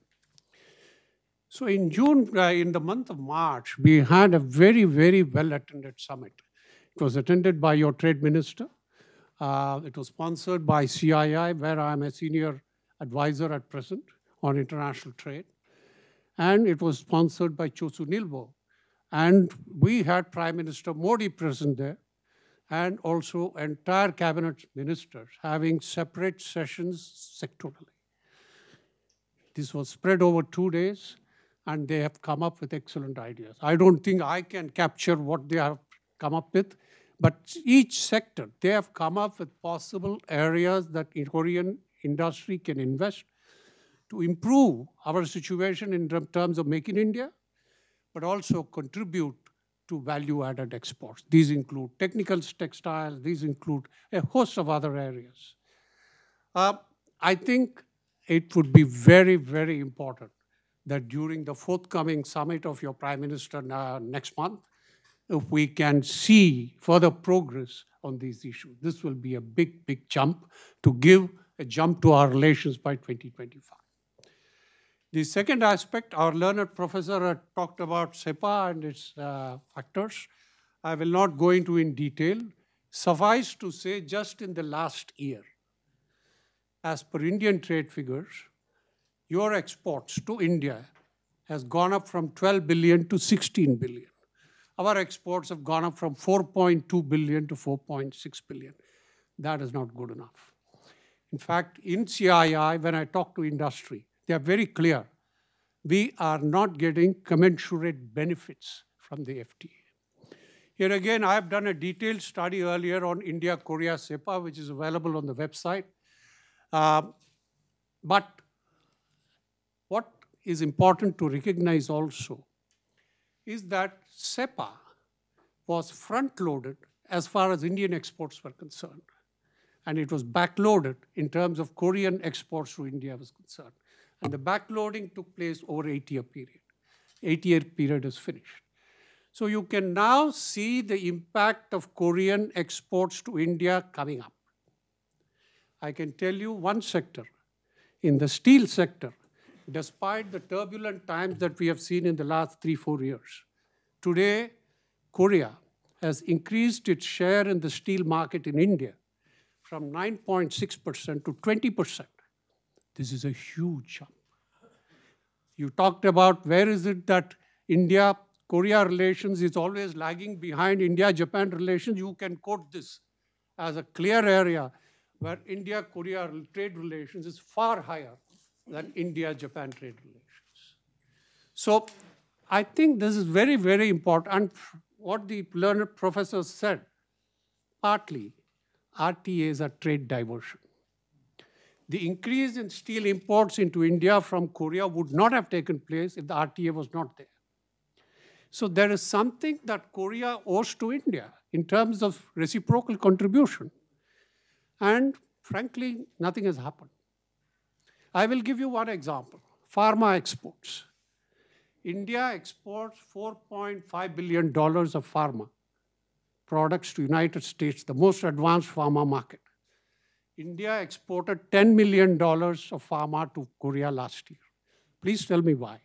Speaker 5: So in June, in the month of March, we had a very, very well-attended summit. It was attended by your trade minister. It was sponsored by CII, where I'm a senior advisor at present on international trade. And it was sponsored by Chosu Nilbo. And we had Prime Minister Modi present there, and also entire cabinet ministers having separate sessions sectorally. This was spread over 2 days, and they have come up with excellent ideas. I don't think I can capture what they have come up with, but each sector, they have come up with possible areas that Korean industry can invest to improve our situation in terms of Make in India, but also contribute to value-added exports. These include technical textiles, these include a host of other areas. I think it would be very, very important that during the forthcoming summit of your Prime Minister next month, if we can see further progress on these issues. This will be a big, big jump to give a jump to our relations by 2025. The second aspect, our learned professor had talked about CEPA and its factors. I will not go into in detail. Suffice to say, just in the last year, as per Indian trade figures, your exports to India has gone up from 12 billion to 16 billion. Our exports have gone up from 4.2 billion to 4.6 billion. That is not good enough. In fact, in CII, when I talk to industry, they are very clear. We are not getting commensurate benefits from the FTA. Here again, I have done a detailed study earlier on India-Korea CEPA, which is available on the website. But what is important to recognize also is that CEPA was front-loaded as far as Indian exports were concerned. And it was backloaded in terms of Korean exports to India was concerned. And the backloading took place over 8-year period. 8-year period is finished. So you can now see the impact of Korean exports to India coming up. I can tell you one sector, in the steel sector, despite the turbulent times that we have seen in the last 3-4 years, today, Korea has increased its share in the steel market in India from 9.6% to 20%. This is a huge jump. You talked about where is it that India-Korea relations is always lagging behind India-Japan relations. You can quote this as a clear area where India-Korea trade relations is far higher than India-Japan trade relations. So I think this is very, very important. And what the learned professor said, partly, RTAs are trade diversion. The increase in steel imports into India from Korea would not have taken place if the RTA was not there. So there is something that Korea owes to India in terms of reciprocal contribution. And frankly, nothing has happened. I will give you one example, pharma exports. India exports $4.5 billion of pharma products to United States, the most advanced pharma market. India exported $10 million of pharma to Korea last year. Please tell me why.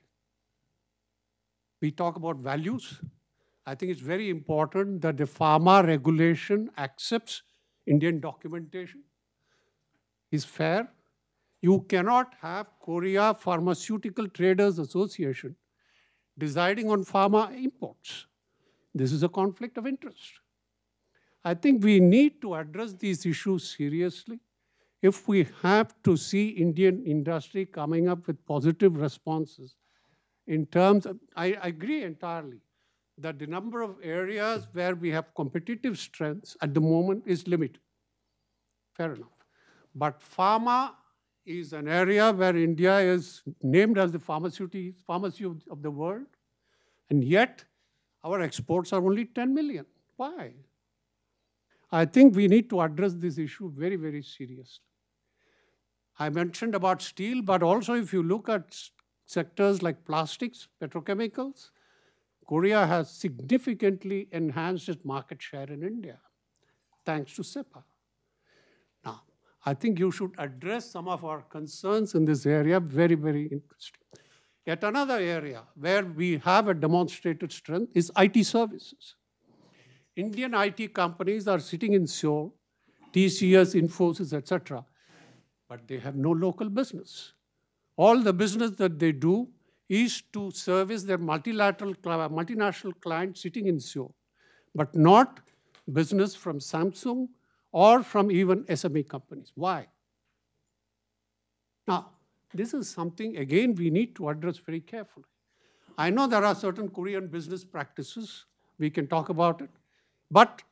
Speaker 5: We talk about values. I think it's very important that the pharma regulation accepts Indian documentation, is fair. You cannot have Korea Pharmaceutical Traders Association deciding on pharma imports. This is a conflict of interest. I think we need to address these issues seriously if we have to see Indian industry coming up with positive responses in terms of, I agree entirely that the number of areas where we have competitive strengths at the moment is limited. Fair enough. But pharma is an area where India is named as the pharmacy of the world, and yet our exports are only 10 million. Why? I think we need to address this issue very, very seriously. I mentioned about steel, but also if you look at sectors like plastics, petrochemicals, Korea has significantly enhanced its market share in India, thanks to CEPA. Now, I think you should address some of our concerns in this area, very, very interesting. Yet another area where we have a demonstrated strength is IT services. Indian IT companies are sitting in Seoul, TCS, Infosys, etc., but they have no local business. All the business that they do is to service their multinational clients sitting in Seoul, but not business from Samsung or from even SME companies. Why? Now, This is something, again, we need to address very carefully. I know there are certain Korean business practices. We can talk about it. But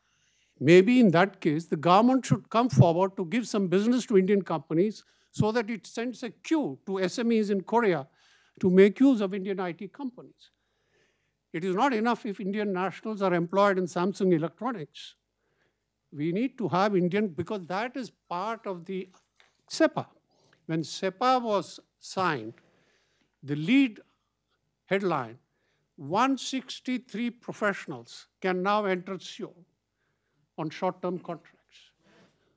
Speaker 5: maybe in that case, the government should come forward to give some business to Indian companies so that it sends a cue to SMEs in Korea to make use of Indian IT companies. It is not enough if Indian nationals are employed in Samsung Electronics. We need to have Indian, because that is part of the CEPA. When CEPA was signed, the lead headline, 163 professionals can now enter Seoul on short-term contracts.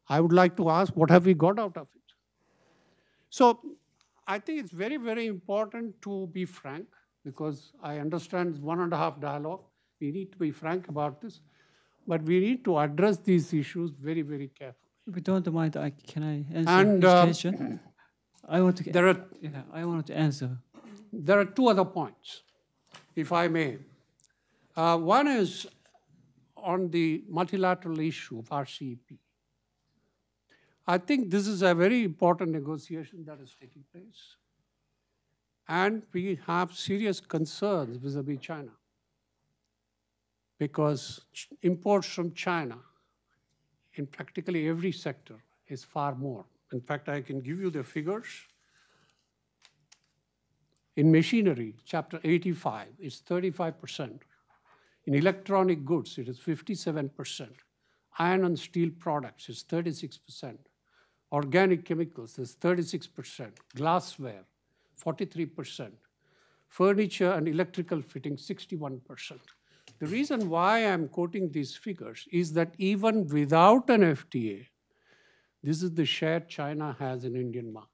Speaker 5: I would like to ask, what have we got out of it? So I think it's very, very important to be frank, because I understand it's 1.5 dialogue. We need to be frank about this, but we need to address these issues very, very carefully.
Speaker 4: If you don't mind, can I answer
Speaker 5: And,
Speaker 4: this question? I want to.
Speaker 5: There are,
Speaker 4: Yeah, I want to answer.
Speaker 5: there are two other points, if I may. One is on the multilateral issue of RCEP. I think this is a very important negotiation that is taking place. And we have serious concerns vis-a-vis China, because imports from China in practically every sector is far more. In fact, I can give you the figures. In machinery, chapter 85 is 35%. In electronic goods, it is 57%. Iron and steel products is 36%. Organic chemicals is 36%. Glassware, 43%. Furniture and electrical fitting, 61%. The reason why I'm quoting these figures is that even without an FTA, this is the share China has in Indian market.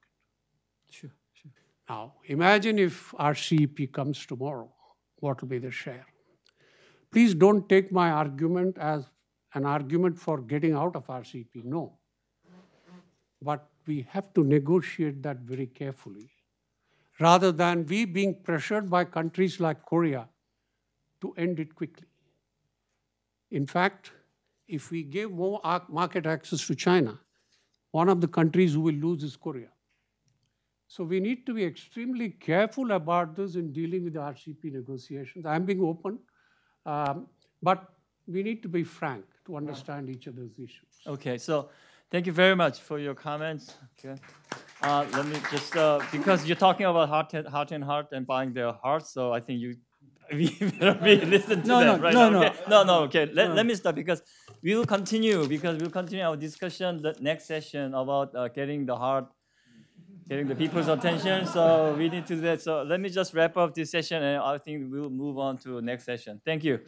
Speaker 4: Sure, sure.
Speaker 5: Now, imagine if RCEP comes tomorrow, what will be the share? Please don't take my argument as an argument for getting out of RCEP, no. But we have to negotiate that very carefully, rather than we being pressured by countries like Korea to end it quickly. In fact, if we give more market access to China, one of the countries who will lose is Korea. So we need to be extremely careful about this in dealing with the RCEP negotiations. I'm being open, but we need to be frank to understand each other's issues.
Speaker 1: Okay, so thank you very much for your comments. Okay. Let me just, because you're talking about heart and buying their hearts, so I think we better listen to them right now. No, okay. Let me start, because we'll continue our discussion the next session about getting the people's attention. So we need to do that. So let me just wrap up this session, and I think we'll move on to the next session. Thank you.